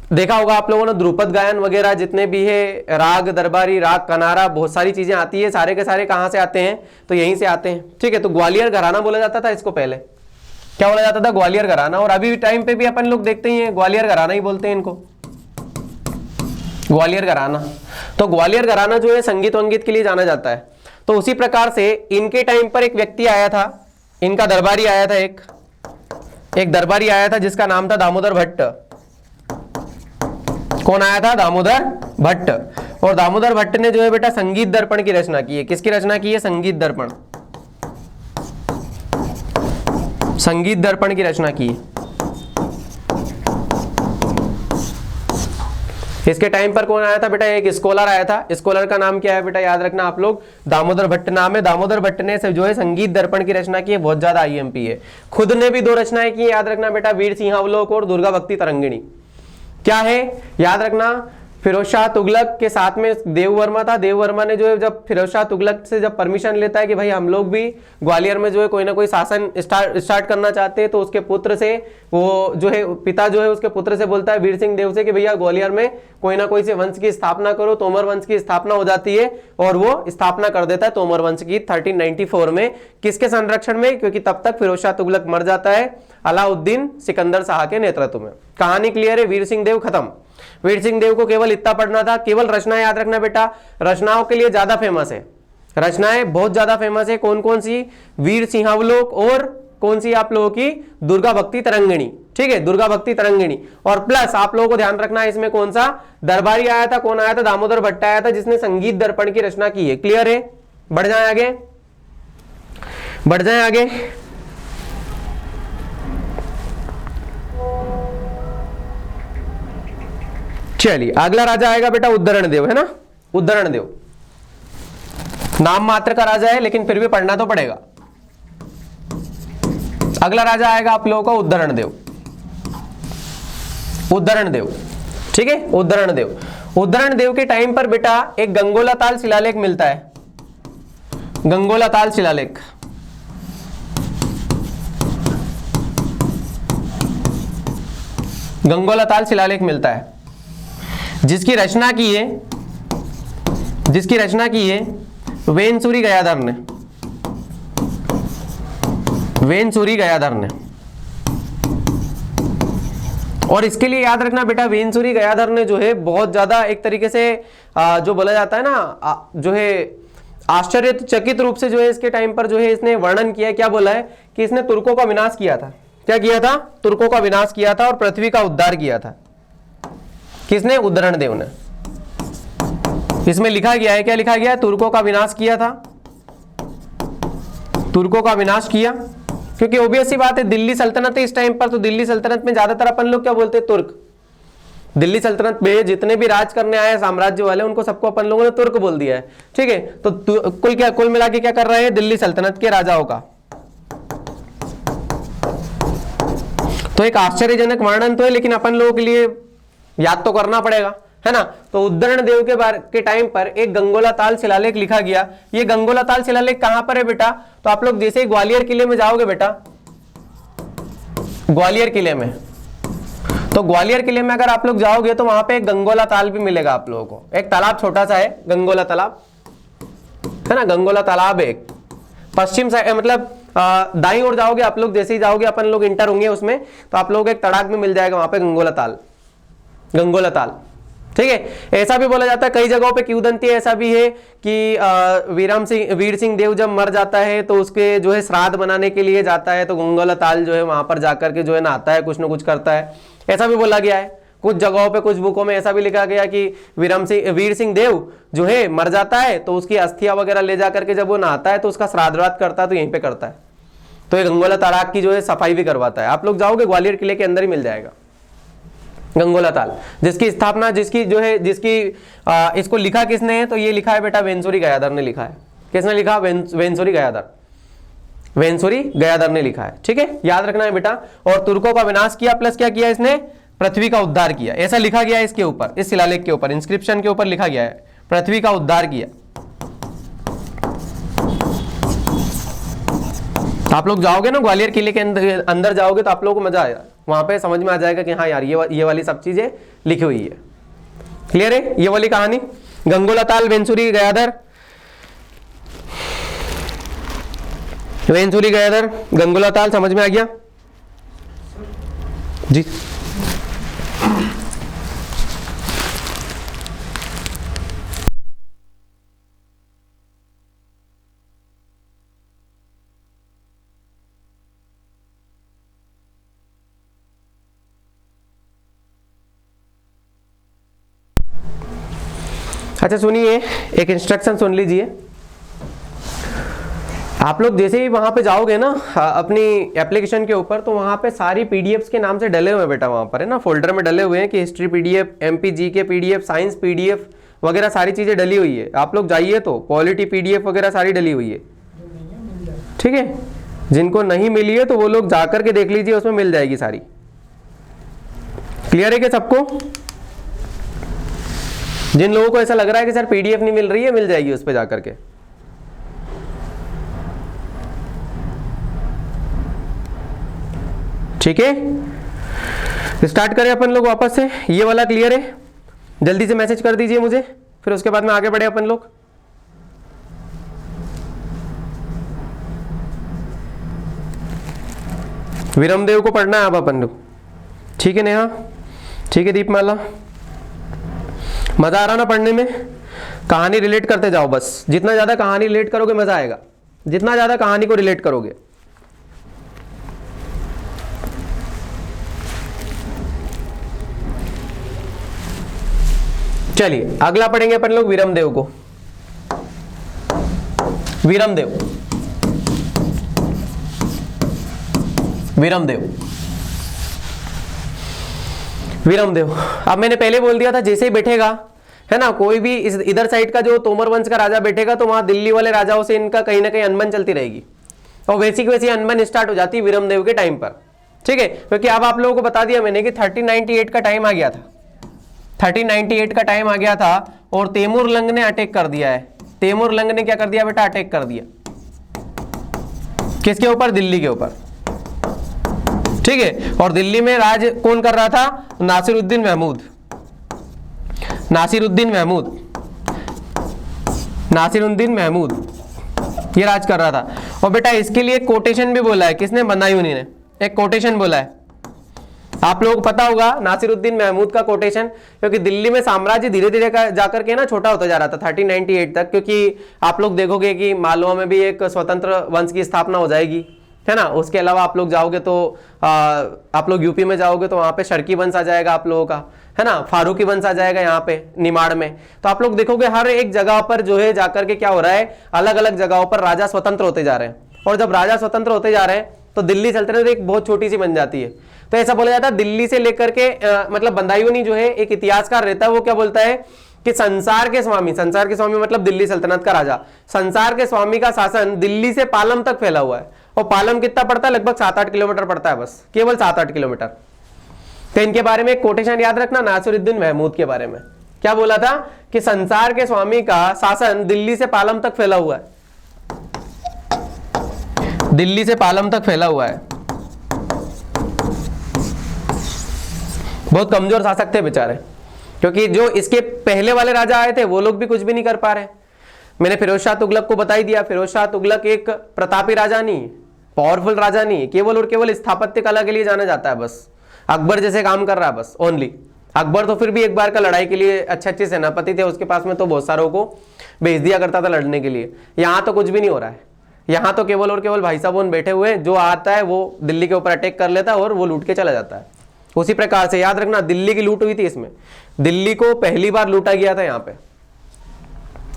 देखा होगा आप लोगों ने ध्रुपद गायन वगैरह जितने भी है, राग दरबारी, राग कनारा, बहुत सारी चीजें आती है। सारे के सारे कहाँ से आते हैं? तो यहीं से आते हैं। ठीक है, तो ग्वालियर घराना बोला जाता था इसको, पहले क्या बोला जाता था? ग्वालियर घराना। और अभी टाइम पे भी अपन लोग देखते ही हैं ग्वालियर घराना ही बोलते हैं इनको, ग्वालियर घराना। तो ग्वालियर घराना जो है संगीत वंगीत के लिए जाना जाता है। तो उसी प्रकार से इनके टाइम पर एक व्यक्ति आया था, इनका दरबारी आया था, एक दरबारी आया था जिसका नाम था दामोदर भट्ट। कौन आया था? दामोदर भट्ट। और दामोदर भट्ट ने जो है बेटा संगीत दर्पण की रचना की है। किसकी रचना की है? संगीत दर्पण, संगीत दर्पण की रचना की है। इसके टाइम पर कौन आया था बेटा? एक स्कॉलर आया था। स्कॉलर का नाम क्या है बेटा? याद रखना आप लोग, दामोदर भट्ट नाम है। दामोदर भट्ट ने जो है संगीत दर्पण की रचना की है, बहुत ज्यादा आईएमपी है। खुद ने भी दो रचनाएं की, याद रखना बेटा, वीर सिंहावलोक और दुर्गा भक्ति तरंगिणी। क्या है? याद रखना, फिरोज शाह तुगलक के साथ में देववर्मा था। देववर्मा ने जो है जब फिरोज शाह तुगलक से जब परमिशन लेता है कि भाई हम लोग भी ग्वालियर में जो है कोई ना कोई शासन स्टार्ट करना चाहते हैं, तो उसके पुत्र से वो जो है पिता जो है उसके पुत्र से बोलता है वीर सिंह देव से कि भैया ग्वालियर में कोई ना कोई से वंश की स्थापना करो। तोमर वंश की स्थापना हो जाती है, और वो स्थापना कर देता है तोमर वंश की 1394 में। किसके संरक्षण में? क्योंकि तब तक फिरोज शाह तुगलक मर जाता है अलाउद्दीन सिकंदर शाह के नेतृत्व में। कहानी क्लियर है? वीर सिंह देव खत्म। वीर सिंह देव को केवल इतना पढ़ना था, केवल रचना याद रखना बेटा, रचनाओं के लिए ज्यादा फेमस है, रचनाएं बहुत ज्यादा फेमस है। कौन कौन सी? वीर सिंहावलोक और कौन सी आप लोगों की? दुर्गा भक्ति तरंगिणी। ठीक है, दुर्गा भक्ति तरंगिणी। और प्लस आप लोगों को ध्यान रखना है इसमें कौन सा दरबारी आया था? कौन आया था? दामोदर भट्ट आया था, जिसने संगीत दर्पण की रचना की है। क्लियर है? बढ़ जाए आगे, बढ़ जाए आगे। चलिए, अगला राजा आएगा बेटा उद्धरण देव, है ना। उद्धरण देव नाम मात्र का राजा है, लेकिन फिर भी पढ़ना तो पड़ेगा। अगला राजा आएगा आप लोगों का उद्धरण देव। उद्धरण देव, ठीक है, उद्धरण देव। उद्धरण देव के टाइम पर बेटा एक गंगोला ताल शिलालेख मिलता है, गंगोला ताल शिलालेख। गंगोला ताल शिलालेख मिलता है, जिसकी रचना की है वेनसूरी गयाधर ने, वेनसूरी गयाधर ने। और इसके लिए याद रखना बेटा, वेनसूरी गयाधर ने जो है बहुत ज्यादा एक तरीके से जो बोला जाता है ना, जो है आश्चर्यचकित रूप से जो है इसके टाइम पर जो है इसने वर्णन किया है। क्या बोला है कि इसने तुर्कों का विनाश किया था। क्या किया था? तुर्कों का विनाश किया था और पृथ्वी का उद्धार किया था। किसने? उद्धरण देव ने। इसमें लिखा गया है, क्या लिखा गया है? तुर्कों का विनाश किया था, तुर्कों का विनाश किया। क्योंकि ओबियस सी बात है, दिल्ली सल्तनत है इस टाइम पर, तो दिल्ली सल्तनत में ज्यादातर अपन लोग क्या बोलते हैं? तुर्क। दिल्ली सल्तनत में जितने भी राज करने आए साम्राज्य वाले, उनको सबको अपन लोगों ने तुर्क बोल दिया है, ठीक है। तो कुल मिला के क्या कर रहे हैं? दिल्ली सल्तनत के राजाओं का। तो एक आश्चर्यजनक वर्णन तो है, लेकिन अपन लोगों के लिए याद तो करना पड़ेगा, है ना। तो उद्धरण देव के टाइम पर एक गंगोला ताल शिलालेख लिखा गया। ये गंगोला ताल शिलालेख कहां पर है बेटा? तो आप लोग जैसे ही ग्वालियर किले में जाओगे बेटा, ग्वालियर किले में, तो ग्वालियर किले में अगर आप लोग जाओगे तो वहां पे एक गंगोला ताल भी मिलेगा आप लोगों को। एक तालाब छोटा सा है, गंगोला तालाब, है ना। गंगोला तालाब एक पश्चिम साइड, मतलब दाईं ओर जाओगे आप लोग, जैसे ही जाओगे अपन लोग इंटर होंगे उसमें, तो आप लोगों को एक तड़ाक में मिल जाएगा वहां पे गंगोला ताल, गंगोला ताल, ठीक है। ऐसा भी बोला जाता है कई जगहों पे किंवदंती ऐसा भी है कि वीर सिंह देव जब मर जाता है तो उसके जो है श्राद्ध बनाने के लिए जाता है, तो गंगोला ताल जो है वहां पर जाकर के जो है नहाता है, कुछ ना कुछ करता है। ऐसा भी बोला गया है कुछ जगहों पे, कुछ बुकों में ऐसा भी लिखा गया कि वीर सिंह देव जो है मर जाता है तो उसकी अस्थियां वगैरह ले जाकर के जब वो नहाता है तो उसका श्राद्ध करता है, तो यहीं पे करता है। तो ये गंगोला तालाब की जो है सफाई भी करवाता है। आप लोग जाओगे ग्वालियर किले के अंदर ही मिल जाएगा गंगोला ताल, जिसकी स्थापना इसको लिखा किसने है? तो ये लिखा है बेटा वेनसूरी गयाधर ने लिखा है। किसने लिखा? वेनसूरी गयाधर, वेनसूरी गयाधर ने लिखा है, ठीक है, याद रखना है बेटा। और तुर्कों का विनाश किया प्लस क्या किया इसने? पृथ्वी का उद्धार किया। ऐसा लिखा गया है इसके ऊपर, इस शिलालेख के ऊपर, इंस्क्रिप्शन के ऊपर लिखा गया है पृथ्वी का उद्धार किया। आप लोग जाओगे ना ग्वालियर किले के अंदर जाओगे तो आप लोगों को मजा आएगा, वहां पे समझ में आ जाएगा कि हाँ यार ये वाली सब चीजें लिखी हुई है। क्लियर है ये वाली कहानी? गंगोला ताल, वेनसूरी गयाधर, वेनसूरी गयाधर, गंगोला ताल, समझ में आ गया जी? अच्छा सुनिए, एक इंस्ट्रक्शन सुन लीजिए। आप लोग जैसे ही वहां पे जाओगे ना अपनी एप्लीकेशन के ऊपर, तो वहां पे सारी पीडीएफ्स के नाम से डले हुए हैं बेटा, वहां पर है ना, फोल्डर में डले हुए हैं कि हिस्ट्री पीडीएफ, एमपीजी के पीडीएफ, साइंस पीडीएफ वगैरह सारी चीजें डली हुई है। आप लोग जाइए तो पॉलिटी पीडीएफ वगैरह सारी डली हुई है, ठीक है। जिनको नहीं मिली है तो वो लोग जाकर के देख लीजिए, उसमें मिल जाएगी सारी। क्लियर है कि सबको? जिन लोगों को ऐसा लग रहा है कि सर पीडीएफ नहीं मिल रही है, मिल जाएगी उस पर जाकर के। ठीक है, स्टार्ट करें अपन लोग वापस से। ये वाला क्लियर है? जल्दी से मैसेज कर दीजिए मुझे, फिर उसके बाद में आगे बढ़े अपन लोग। वीरमदेव को पढ़ना है अब अपन लोग, ठीक है नेहा? ठीक है दीपमाला, मजा आ रहा ना पढ़ने में? कहानी रिलेट करते जाओ बस, जितना ज्यादा कहानी रिलेट करोगे मजा आएगा, जितना ज्यादा कहानी को रिलेट करोगे। चलिए अगला पढ़ेंगे अपन लोग वीरमदेव को। वीरमदेव, वीरमदेव, वीरमदेव। अब मैंने पहले बोल दिया था जैसे ही बैठेगा, है ना, कोई भी इस इधर साइड का जो तोमर वंश का राजा बैठेगा तो वहां दिल्ली वाले राजाओं से इनका कहीं ना कहीं अनबन चलती रहेगी, और वैसी की वैसी अनबन स्टार्ट हो जाती है वीरमदेव के टाइम पर। ठीक है, क्योंकि अब आप लोगों को बता दिया मैंने कि 1398 का टाइम आ गया था, 1398 का टाइम आ गया था और तैमूरलंग ने अटैक कर दिया है। तैमूरलंग ने क्या कर दिया बेटा, अटैक कर दिया किसके ऊपर, दिल्ली के ऊपर, ठीक है। और दिल्ली में राज कौन कर रहा था, नासिरुद्दीन महमूद, नासिरुद्दीन महमूद, नासिरुद्दीन महमूद ये राज कर रहा था। और बेटा इसके लिए एक कोटेशन भी बोला है, किसने, बदायूनी ने एक कोटेशन बोला है। आप लोगों को पता होगा नासिरुद्दीन महमूद का कोटेशन, क्योंकि दिल्ली में साम्राज्य धीरे धीरे जाकर के ना छोटा होता जा रहा था 1398 तक, क्योंकि आप लोग देखोगे कि मालवा में भी एक स्वतंत्र वंश की स्थापना हो जाएगी, है ना। उसके अलावा आप लोग जाओगे तो आप लोग यूपी में जाओगे तो वहां पे शर्की वंश आ जाएगा आप लोगों का, है ना, फारूकी वंश आ जाएगा यहाँ पे निमाड़ में। तो आप लोग देखोगे हर एक जगह पर जो है जाकर के क्या हो रहा है, अलग अलग जगहों पर राजा स्वतंत्र होते जा रहे हैं। और जब राजा स्वतंत्र होते जा रहे हैं तो दिल्ली सल्तनत एक बहुत छोटी सी बन जाती है। तो ऐसा बोला जाता है दिल्ली से लेकर के मतलब बदायूनी जो है एक इतिहासकार रहता है, वो क्या बोलता है कि संसार के स्वामी मतलब दिल्ली सल्तनत का राजा, संसार के स्वामी का शासन दिल्ली से पालम तक फैला हुआ है। और पालम कितना पड़ता है, लगभग 7-8 किलोमीटर पड़ता है, बस केवल 7-8 किलोमीटर। तो इनके बारे में कोटेशन याद रखना, नासिरुद्दीन महमूद के बारे में क्या बोला था कि संसार के स्वामी का शासन दिल्ली से पालम तक फैला हुआ है, दिल्ली से पालम तक फैला हुआ है। बहुत कमजोर शासक थे बेचारे, क्योंकि जो इसके पहले वाले राजा आए थे वो लोग भी कुछ भी नहीं कर पा रहे। मैंने फिरोज शाह तुगलक को बता ही दिया, फिरोज शाह तुगलक एक प्रतापी राजा नहीं, पावरफुल राजा नहीं, केवल और केवल स्थापत्य कला के लिए जाना जाता है। बस अकबर जैसे काम कर रहा है बस ओनली। अकबर तो फिर भी एक बार का लड़ाई के लिए अच्छे सेनापति थे उसके पास में, तो बहुत सारों को भेज दिया करता था लड़ने के लिए। यहाँ तो कुछ भी नहीं हो रहा है, यहाँ तो केवल और केवल भाई साहब बैठे हुए, जो आता है वो दिल्ली के ऊपर अटैक कर लेता है और वो लूट के चला जाता है। उसी प्रकार से याद रखना दिल्ली की लूट हुई थी, इसमें दिल्ली को पहली बार लूटा गया था यहाँ पे,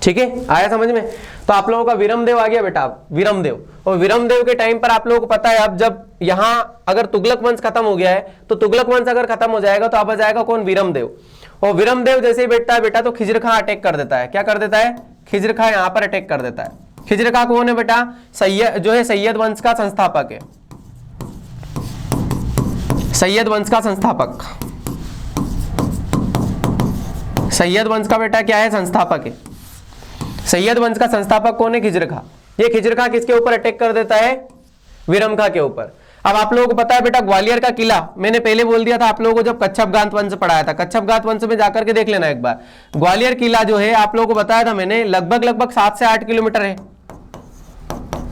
ठीक है, आया समझ में। तो आप लोगों का विरमदेव आ गया बेटा, विरमदेव। और विरमदेव के टाइम पर आप लोगों को पता है, अब जब यहाँ अगर तुगलक वंश खत्म हो गया है तो तुगलक वंश अगर खत्म हो जाएगा तो अब आ जाएगा कौन, विरमदेव। और विरमदेव जैसे ही बैठता है बेटा तो खिजर खां अटैक कर देता है। क्या कर देता है, खिजर खां यहाँ पर अटैक कर देता है। खिजर खां कौन है बेटा, जो है सैयद वंश का संस्थापक है, सैयद वंश का संस्थापक, सैयद वंश का बेटा क्या है, संस्थापक है। सैयद वंश का संस्थापक कौन है, खिजर खां। ये खिजर खां किसके ऊपर अटैक कर देता है, विरम खां के ऊपर। अब आप लोगों को पता है बेटा ग्वालियर का किला, मैंने पहले बोल दिया था आप लोगों को जब कच्छपगात वंश पढ़ाया था, कच्छपगात वंश में जाकर के देख लेना एक बार। ग्वालियर किला जो है आप लोगों को बताया था मैंने, लगभग 7 से 8 किलोमीटर है,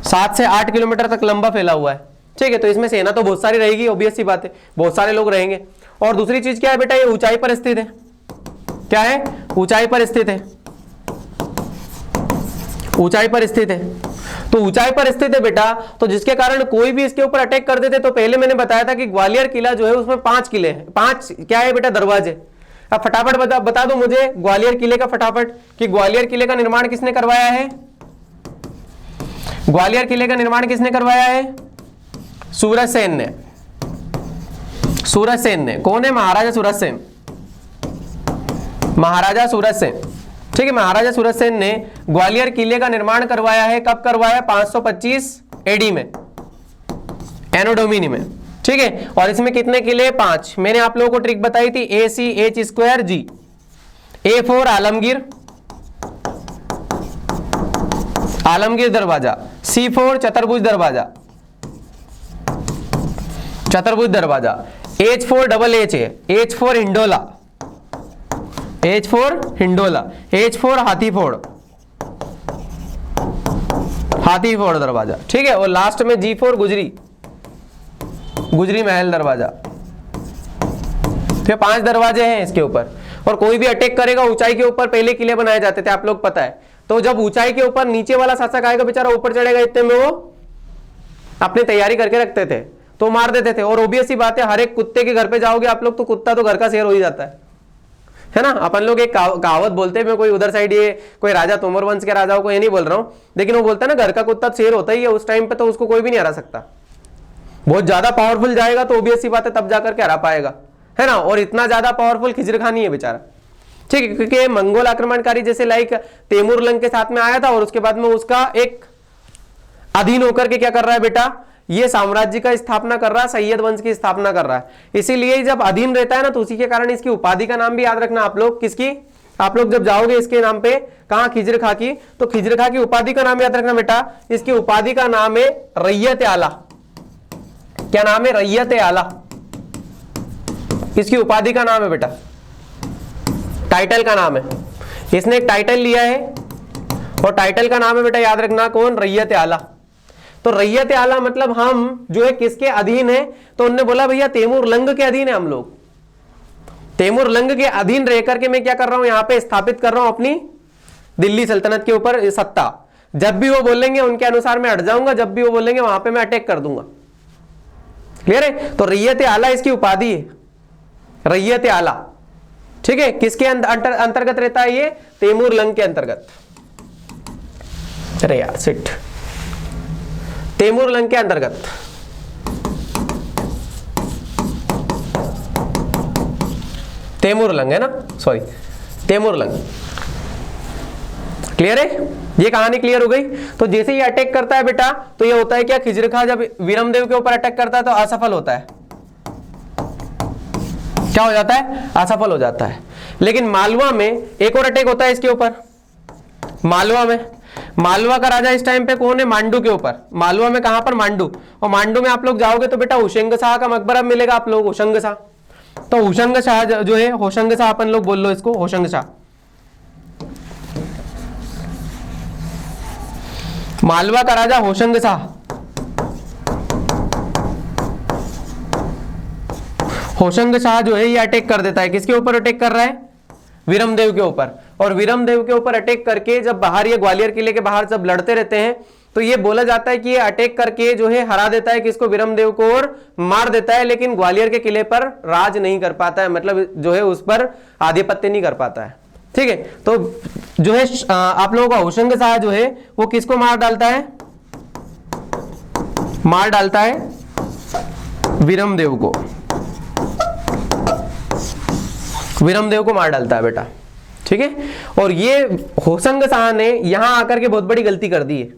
7 से 8 किलोमीटर तक लंबा फैला हुआ है, ठीक है। तो इसमें सेना तो बहुत सारी रहेगी, ऑब्वियस सी बात है, बहुत सारे लोग रहेंगे। और दूसरी चीज क्या है बेटा, ये ऊंचाई पर स्थित है। क्या है, ऊंचाई पर स्थित है, ऊंचाई पर स्थित है। तो ऊंचाई पर स्थित है बेटा, तो जिसके कारण कोई भी इसके ऊपर अटैक कर देते। तो पहले मैंने बताया था कि ग्वालियर किला जो है उसमें 5 किले हैं, 5 क्या है बेटा, दरवाजे। अब फटाफट बता दो मुझे ग्वालियर किले का फटाफट, कि ग्वालियर किले का निर्माण किसने करवाया है, ग्वालियर किले का निर्माण किसने करवाया है, सूरज सेन ने, सूरज सेन ने। कौन है, महाराजा सूरज सेन, महाराजा सूरज सेन, ठीक है। महाराजा सूरज सेन ने ग्वालियर किले का निर्माण करवाया है। कब करवाया, 525 एडी में, एनो डोमिनी में, ठीक है। और इसमें कितने किले, 5। मैंने आप लोगों को ट्रिक बताई थी, ACH2G। A4 आलमगीर, आलमगीर दरवाजा। C4 चतुर्भुज दरवाजा, चतुर्भुज दरवाजा। H4 डबल H है, H4 Hindola, H4 Hindola, H4 हाथीफोड़, हाथीफोड़ दरवाजा, ठीक है। और लास्ट में G4 गुजरी, गुजरी महल दरवाजा। तो 5 दरवाजे हैं इसके ऊपर। और कोई भी अटैक करेगा ऊंचाई के ऊपर, पहले किले बनाए जाते थे आप लोग पता है। तो जब ऊंचाई के ऊपर नीचे वाला शासक आएगा बेचारा ऊपर चढ़ेगा, इतने में वो अपनी तैयारी करके रखते थे तो मार देते थे। और ओबियस सी बात है, हर एक कुत्ते के घर पे जाओगे आप लोग तो कुत्ता तो घर का शेर हो ही जाता है ना। अपन लोग एक कहावत बोलते हैं, मैं कोई उधर साइड ये कोई राजा तोमर वंश के राजाओं को ये नहीं बोल रहा हूं, लेकिन वो बोलता है ना घर का कुत्ता शेर होता ही है। उस टाइम पे तो उसको कोई भी नहीं हरा सकता, बहुत ज्यादा पावरफुल जाएगा तो ओबियस सी बात है तब जाकर के हरा पाएगा, है ना। और इतना ज्यादा पावरफुल खिजर खां नहीं है बेचारा, ठीक है, क्योंकि मंगोल आक्रमणकारी जैसे लाइक तैमूरलंग के साथ में आया था और उसके बाद में उसका एक अधीन होकर के क्या कर रहा है बेटा, ये साम्राज्य का स्थापना कर रहा है, सैयद वंश की स्थापना कर रहा है। इसीलिए जब अधीन रहता है ना तो उसी के कारण इसकी उपाधि का नाम भी याद रखना आप लोग। किसकी? आप लोग जब जाओगे इसके नाम पे कहां, खिजर खां की, तो खिजर खां की उपाधि का नाम याद रखना बेटा। इसकी उपाधि का नाम है रैयत आला। क्या नाम है? रैयत आला। इसकी उपाधि का नाम है बेटा, टाइटल का नाम है। इसने एक टाइटल लिया है और टाइटल का नाम है बेटा, याद रखना कौन? रैयत आला। तो रैयत आला मतलब हम जो है किसके अधीन है? तो उन्होंने बोला भैया तैमूर लंग के अधीन है हम लोग। तैमूर लंग के अधीन रह करके मैं क्या कर रहा हूं, यहां पे स्थापित कर रहा हूं अपनी दिल्ली सल्तनत के ऊपर सत्ता। जब भी वो बोलेंगे उनके अनुसार मैं हट जाऊंगा, जब भी वो बोलेंगे वहां पे मैं अटैक कर दूंगा। क्लियर है? तो रैयत आला इसकी उपाधि है, रैयत आला। ठीक है, किसके अंतर्गत रहता है ये? तैमूर लंग के अंतर्गत। अरे यार सिट, तैमूर लंग के अंतर्गत। तैमूर लंग है ना, सॉरी तैमूर लंग। क्लियर है? ये कहानी क्लियर हो गई। तो जैसे ये अटैक करता है बेटा तो ये होता है क्या, खिजर खां जब वीरमदेव के ऊपर अटैक करता है तो असफल होता है। क्या हो जाता है? असफल हो जाता है। लेकिन मालवा में एक और अटैक होता है इसके ऊपर। मालवा में, मालवा का राजा इस टाइम पे कौन है? मांडू के ऊपर। मालवा में कहां पर? मांडू। और मांडू में आप लोग जाओगे तो बेटा होशंग शाह का मकबरा मिलेगा आप लोग, होशंग शाह। तो होशंग शाह जो है, होशंग शाह अपन लोग बोल लो इसको, होशंग शाह। मालवा का राजा होशंग शाह। होशंग शाह जो है ये अटैक कर देता है। किसके ऊपर अटैक कर रहा है? वीरमदेव के ऊपर। और वीरमदेव के ऊपर अटैक करके जब बाहर, ये ग्वालियर किले के बाहर जब लड़ते रहते हैं तो ये बोला जाता है कि ये अटैक करके जो है हरा देता है किसको? वीरमदेव को, और मार देता है। लेकिन ग्वालियर के किले पर राज नहीं कर पाता है, मतलब जो है उस पर आधिपत्य नहीं कर पाता है। ठीक है, तो जो है आप लोगों का होशंग शाह जो है वो किसको मार डालता है? मार डालता है वीरमदेव को। वीरमदेव को मार डालता है बेटा। ठीक है, और ये होशंग शाह ने यहां आकर के बहुत बड़ी गलती कर दी है।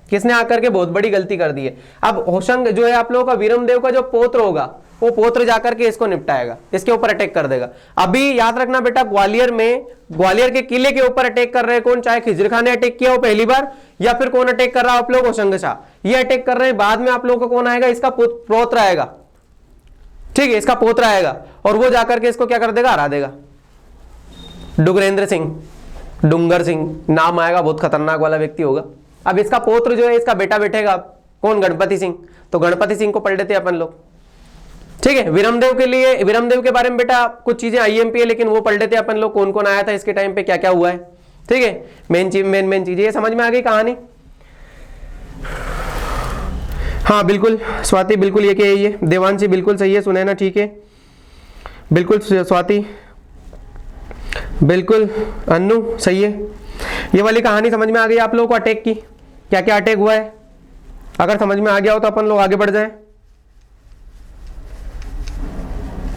किसने आकर के बहुत बड़ी गलती कर दी है? अब होशंग जो है आप लोगों का वीरमदेव का जो पौत्र होगा वो पौत्र जाकर के इसको निपटाएगा, इसके ऊपर अटैक कर देगा। अभी याद रखना बेटा, ग्वालियर में, ग्वालियर के किले के ऊपर अटैक कर रहे हैं कौन? चाहे खिजर खां ने अटैक किया हो पहली बार, या फिर कौन अटैक कर रहा है आप लोग? होशंग शाह। ये अटैक कर रहे हैं। बाद में आप लोगों को कौन आएगा? इसका पौत्र आएगा। ठीक है, इसका पौत्र आएगा और वो जाकर के इसको क्या कर देगा? हरा देगा। डुगरेंद्र सिंह, डुंगर सिंह नाम आएगा, बहुत खतरनाक वाला व्यक्ति होगा। अब इसका पौत्र जो है, इसका बेटा बैठेगा कौन? गणपति सिंह। तो गणपति सिंह को पढ़ लेते अपन लोग। ठीक है, वीरमदेव के लिए, वीरमदेव के बारे में बेटा कुछ चीजें आईएमपी है, लेकिन वो पढ़ लेते अपन लोग, कौन कौन आया था इसके टाइम पे, क्या क्या हुआ है। ठीक है, मेन चीजें ये समझ में आ गई कहानी। हाँ बिल्कुल स्वाति, बिल्कुल ये क्या है? ये देवांशी बिल्कुल सही है, सुनैना ठीक है, बिल्कुल स्वाति, बिल्कुल अन्नू सही है। ये वाली कहानी समझ में आ गई आप लोगों को अटैक की, क्या क्या अटैक हुआ है? अगर समझ में आ गया हो तो अपन लोग आगे बढ़ जाएं,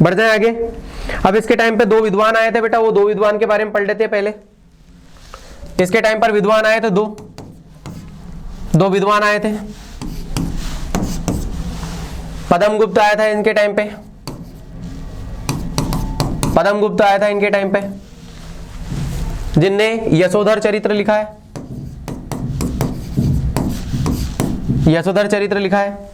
बढ़ जाएं आगे। अब इसके टाइम पे दो विद्वान आए थे बेटा, वो दो विद्वान के बारे में पढ़ लेते हैं पहले। इसके टाइम पर विद्वान आए थे दो विद्वान आए थे। पद्मगुप्त आया था इनके टाइम पे, पद्मगुप्त आया था इनके टाइम पे, जिनने यशोधर चरित्र लिखा है। यशोधर चरित्र लिखा है।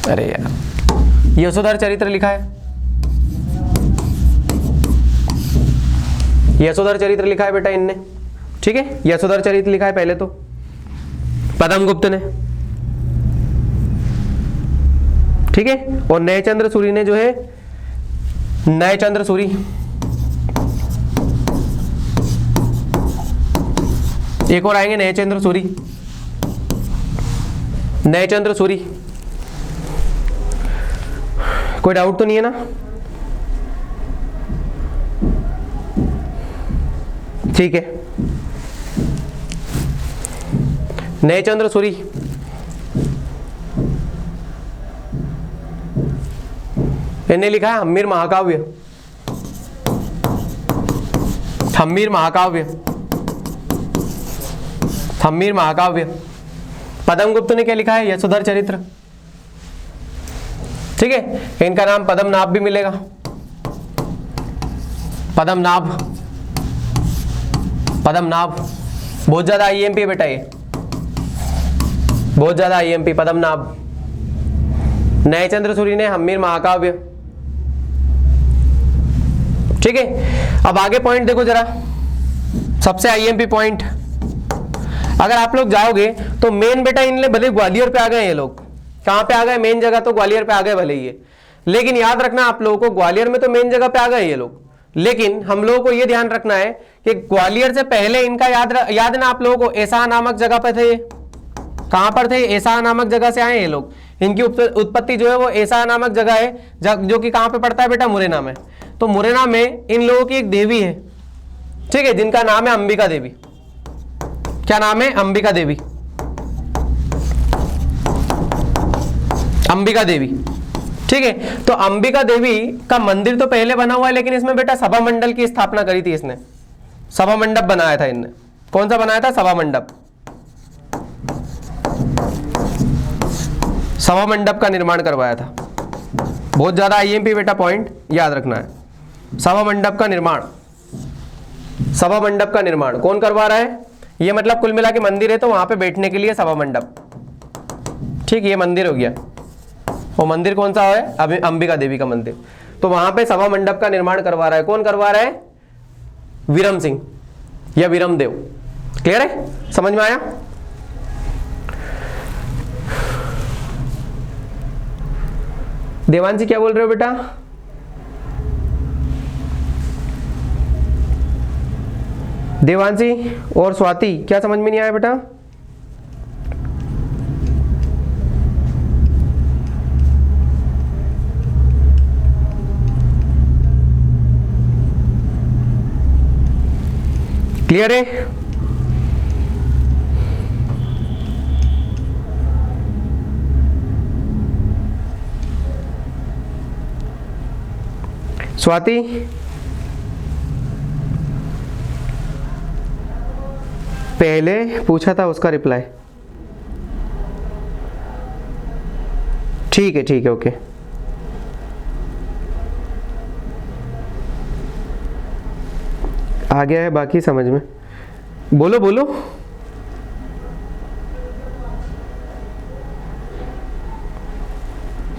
अरे यार, यशोधर चरित्र लिखा है, यशोधर चरित्र लिखा है बेटा इनने। ठीक है, यशोधर चरित्र लिखा है पहले तो पद्मगुप्त ने। ठीक है, और नयचंद्र सूरी ने जो है, नयचंद्र सूरी, एक और आएंगे नयचंद्र सूरी, नयचंद्र सूरी। कोई डाउट तो नहीं है ना? ठीक है, नयचंद्र सूरी, इन्हें लिखा है हम्मीर महाकाव्य, हम्मीर महाकाव्य। हम्मीर महाकाव्य। पद्मगुप्त ने क्या लिखा है? यशोधर चरित्र। ठीक है, इनका नाम पद्मनाभ भी मिलेगा, पद्मनाभ। पद्मनाभ बहुत ज्यादा आईएमपी बेटा, ये बहुत ज्यादा आईएमपी पद्मनाभ। नयचंद्र सूरी ने हम्मीर महाकाव्य। ठीक है, अब आगे पॉइंट देखो जरा, सबसे आईएमपी पॉइंट। अगर आप लोग जाओगे तो मेन बेटा इनले भले ग्वालियर पे आ गए ये लोग, कहां पे आ गए? मेन जगह तो ग्वालियर पे आ गए भले ही ये, लेकिन याद रखना आप लोगों को, ग्वालियर में तो मेन जगह पे आ गए ये लोग, लेकिन हम लोगों को ये ध्यान रखना है कि ग्वालियर से पहले इनका याद ना आप लोगों को, ऐसा नामक जगह पे थे। कहां पर थे? ऐसा नामक जगह से आए ये लोग। इनकी उत्पत्ति जो है वो ऐसा नामक जगह है, जो कि कहां पे पड़ता है बेटा? मुरैना में। तो मुरैना में इन लोगों की एक देवी है, ठीक है, जिनका नाम है अंबिका देवी। क्या नाम है? अंबिका देवी। अंबिका देवी, ठीक है। तो अंबिका देवी का मंदिर तो पहले बना हुआ है, लेकिन इसमें बेटा सभा मंडल की स्थापना करी थी इसने, सभा मंडप बनाया था इनने। कौन सा बनाया था? सभा मंडप। सभा मंडप का निर्माण करवाया था। बहुत ज्यादा आईएमपी बेटा पॉइंट याद रखना है। सभा मंडप का निर्माण, सभा मंडप का निर्माण कौन करवा रहा है? ये मतलब कुल मिला के मंदिर है तो वहां पे बैठने के लिए सभा मंडप। ठीक, ये मंदिर हो गया। वो मंदिर कौन सा है? अभी अंबिका देवी का मंदिर। तो वहां पे सभा मंडप का निर्माण करवा रहा है कौन? करवा रहा है विरम सिंह या विरम देव। क्लियर है? समझ में आया? देवांशी क्या बोल रहे हो बेटा? देवांशी और स्वाति क्या समझ में नहीं आया बेटा? क्लियर है? स्वाति पहले पूछा था उसका रिप्लाई। ठीक है, ठीक है, ओके। आ गया है बाकी समझ में। बोलो बोलो।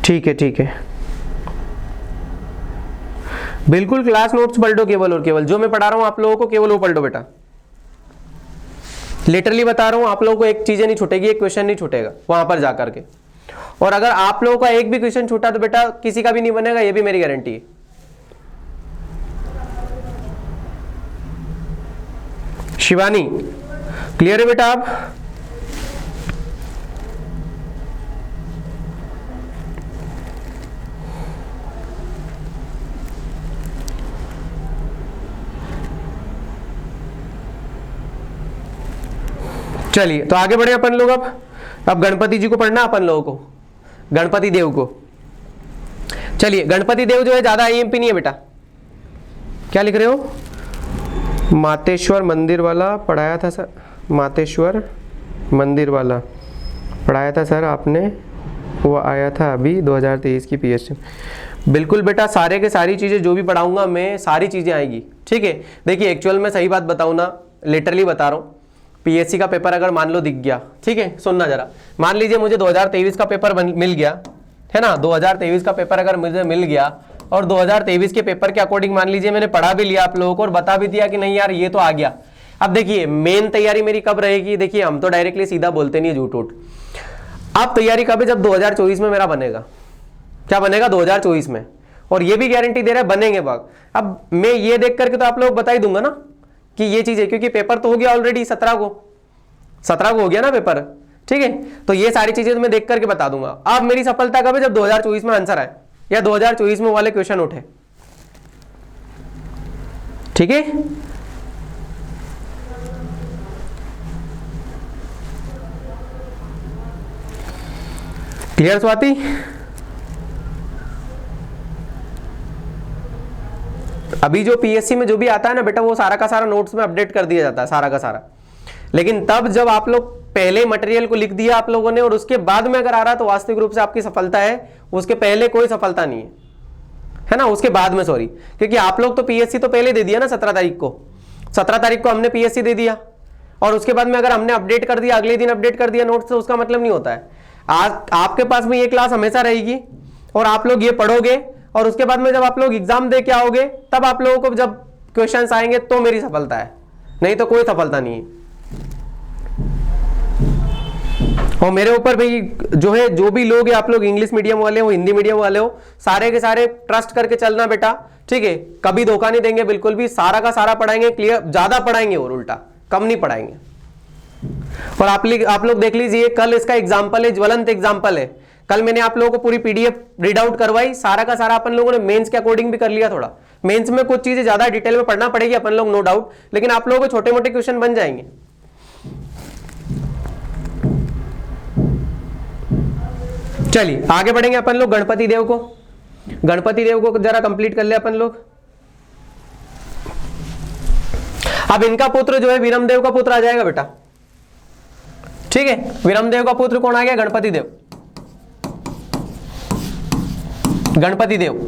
ठीक है, ठीक है, बिल्कुल। क्लास नोट्स पलटो केवल और केवल, जो मैं पढ़ा रहा हूं आप लोगों को केवल वो पलटो बेटा। लिटरली बता रहा हूं आप लोगों को, एक चीजें नहीं छूटेगी, एक क्वेश्चन नहीं छूटेगा वहां पर जाकर के। और अगर आप लोगों का एक भी क्वेश्चन छूटा तो बेटा किसी का भी नहीं बनेगा, ये भी मेरी गारंटी है। शिवानी क्लियर है बेटा? आप चलिए तो आगे बढ़े अपन लोग। अब गणपति जी को पढ़ना अपन लोगों को, गणपति देव को। चलिए, गणपति देव जो है ज्यादा आईएमपी नहीं है बेटा। क्या लिख रहे हो? मातेश्वर मंदिर वाला पढ़ाया था सर, मातेश्वर मंदिर वाला पढ़ाया था सर आपने, वो आया था अभी 2023 की पीएससी। बिल्कुल बेटा, सारे के सारी चीज़ें जो भी पढ़ाऊंगा मैं, सारी चीज़ें आएगी। ठीक है, देखिए एक्चुअल में सही बात बताऊँ ना, लिटरली बता रहा हूँ, पीएससी का पेपर अगर मान लो दिख गया, ठीक है, सुनना जरा, मान लीजिए मुझे 2023 का पेपर मिल गया है ना, 2023 का पेपर अगर मुझे मिल गया और 2023 के पेपर के अकॉर्डिंग मान लीजिए मैंने पढ़ा भी लिया आप लोगों को और बता भी दिया कि नहीं यार ये तो आ गया। अब देखिए मेन तैयारी मेरी कब रहेगी? देखिए हम तो डायरेक्टली सीधा बोलते नहीं, झूठ उठ। अब तैयारी कब है? जब 2024 में मेरा बनेगा। क्या बनेगा? 2024 में। और ये भी गारंटी दे रहा है बनेंगे बाग। अब मैं ये देख करके तो आप लोग बता ही दूंगा ना कि ये चीज है, क्योंकि पेपर तो हो गया ऑलरेडी 17 को हो गया ना पेपर। ठीक है, तो ये सारी चीजें तो मैं देख करके बता दूंगा। अब मेरी सफलता कब है? जब 2024 में आंसर आए या 2024 में वाले क्वेश्चन उठे। ठीक है, क्लियर स्वाति? अभी जो पीएससी में जो भी आता है ना बेटा, वो सारा का सारा नोट्स में अपडेट कर दिया जाता है, सारा का सारा। लेकिन तब जब आप लोग पहले मटेरियल को लिख दिया आप लोगों ने और उसके बाद में अगर आ रहा तो वास्तविक रूप से आपकी सफलता है, उसके पहले कोई सफलता नहीं है ना, उसके बाद में सॉरी, क्योंकि आप लोग तो पीएससी तो पहले दे दिया ना 17 तारीख को, 17 तारीख को हमने पीएससी दे दिया और उसके बाद में अगर हमने अपडेट कर दिया, अगले दिन अपडेट कर दिया नोट्स, तो उसका मतलब नहीं होता है। आज आपके पास में ये क्लास हमेशा रहेगी और आप लोग ये पढ़ोगे और उसके बाद में जब आप लोग एग्जाम दे के आओगे तब आप लोगों को जब क्वेश्चंस आएंगे तो मेरी सफलता है, नहीं तो कोई सफलता नहीं है। और मेरे ऊपर भाई जो है, जो भी लोग हैं आप लोग इंग्लिश मीडियम वाले हो, हिंदी मीडियम वाले हो, सारे के सारे ट्रस्ट करके चलना बेटा, ठीक है, कभी धोखा नहीं देंगे बिल्कुल भी, सारा का सारा पढ़ाएंगे, क्लियर ज्यादा पढ़ाएंगे और उल्टा कम नहीं पढ़ाएंगे। और आप लोग देख लीजिए, कल इसका एग्जाम्पल है, ज्वलंत एग्जाम्पल है। कल मैंने आप लोगों को पूरी पीडीएफ रीड आउट करवाई, सारा का सारा अपन लोगों ने मेंस के अकॉर्डिंग भी कर लिया। थोड़ा मेंस में कुछ चीजें ज्यादा डिटेल में पढ़ना पड़ेगी अपन लोग, नो डाउट, लेकिन आप लोगों को छोटे मोटे क्वेश्चन बन जाएंगे। चलिए आगे बढ़ेंगे अपन लोग। गणपति देव को जरा कंप्लीट कर ले अपन लोग। अब इनका पुत्र जो है वीरमदेव का पुत्र आ जाएगा बेटा, ठीक है। वीरमदेव का पुत्र कौन आ गया? गणपति देव,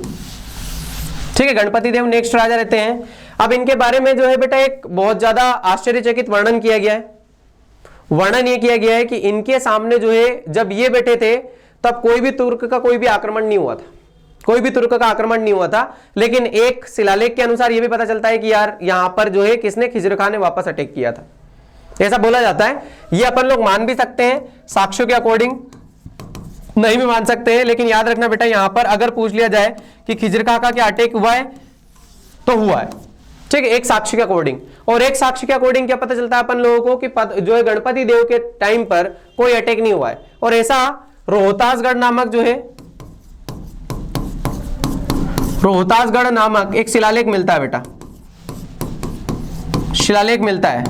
ठीक है, गणपति देव नेक्स्ट राजा रहते हैं। अब इनके बारे में जो है बेटा एक बहुत ज्यादा आश्चर्यचकित वर्णन किया गया है। वर्णन ये किया गया है कि इनके सामने जो है जब ये बैठे थे तब कोई भी तुर्क का कोई भी आक्रमण नहीं हुआ था, कोई भी तुर्क का आक्रमण नहीं हुआ था। लेकिन एक शिलालेख के अनुसार यह भी पता चलता है कि यार यहां पर जो है किसने, खिजर खान ने वापस अटैक किया था, ऐसा बोला जाता है। ये अपन लोग मान भी सकते हैं साक्ष्यों के अकॉर्डिंग, नहीं भी मान सकते हैं, लेकिन याद रखना बेटा यहां पर अगर पूछ लिया जाए कि खिजर खां का क्या अटैक हुआ है तो हुआ है, ठीक है, एक साक्ष्य के अकॉर्डिंग। और एक साक्ष्य के अकॉर्डिंग क्या पता चलता है अपन लोगों को कि जो है गणपति देव के टाइम पर कोई अटैक नहीं हुआ है। और ऐसा रोहतासगढ़ नामक जो है, रोहतासगढ़ नामक एक शिलालेख मिलता है बेटा, शिलालेख मिलता है।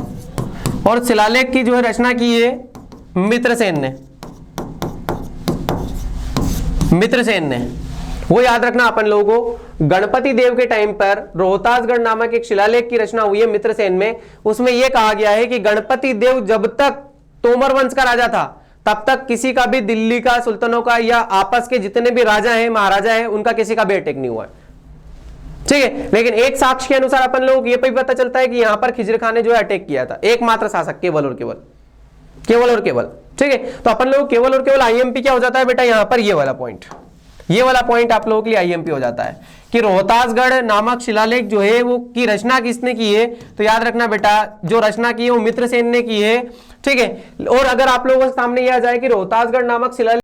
और शिलालेख की जो है रचना की है मित्रसेन ने, वो याद रखना अपन लोगों को। गणपति देव के टाइम पर रोहतासगढ़ नामक एक शिलालेख की रचना हुई है मित्रसेन में। उसमें यह कहा गया है कि गणपति देव जब तक तोमर वंश का राजा था तब तक किसी का भी दिल्ली का, सुल्तानों का या आपस के जितने भी राजा हैं, महाराजा हैं, उनका किसी का भी अटैक नहीं हुआ है, ठीक है। लेकिन एक साक्ष्य के अनुसार अपन लोग ये भी पता चलता है कि यहां पर खिजर खान ने जो है अटैक किया था, एकमात्र शासक, केवल और केवल, ठीक है। तो अपन लोग केवल और केवल आईएमपी क्या हो जाता है बेटा यहां पर, ये वाला पॉइंट आप लोगों के लिए आईएमपी हो जाता है कि रोहतासगढ़ नामक शिलालेख जो है वो की रचना किसने की है। तो याद रखना बेटा जो रचना की है वो मित्रसेन ने की है, ठीक है। और अगर आप लोगों के सामने यह आ जाए कि रोहतासगढ़ नामक शिलालेख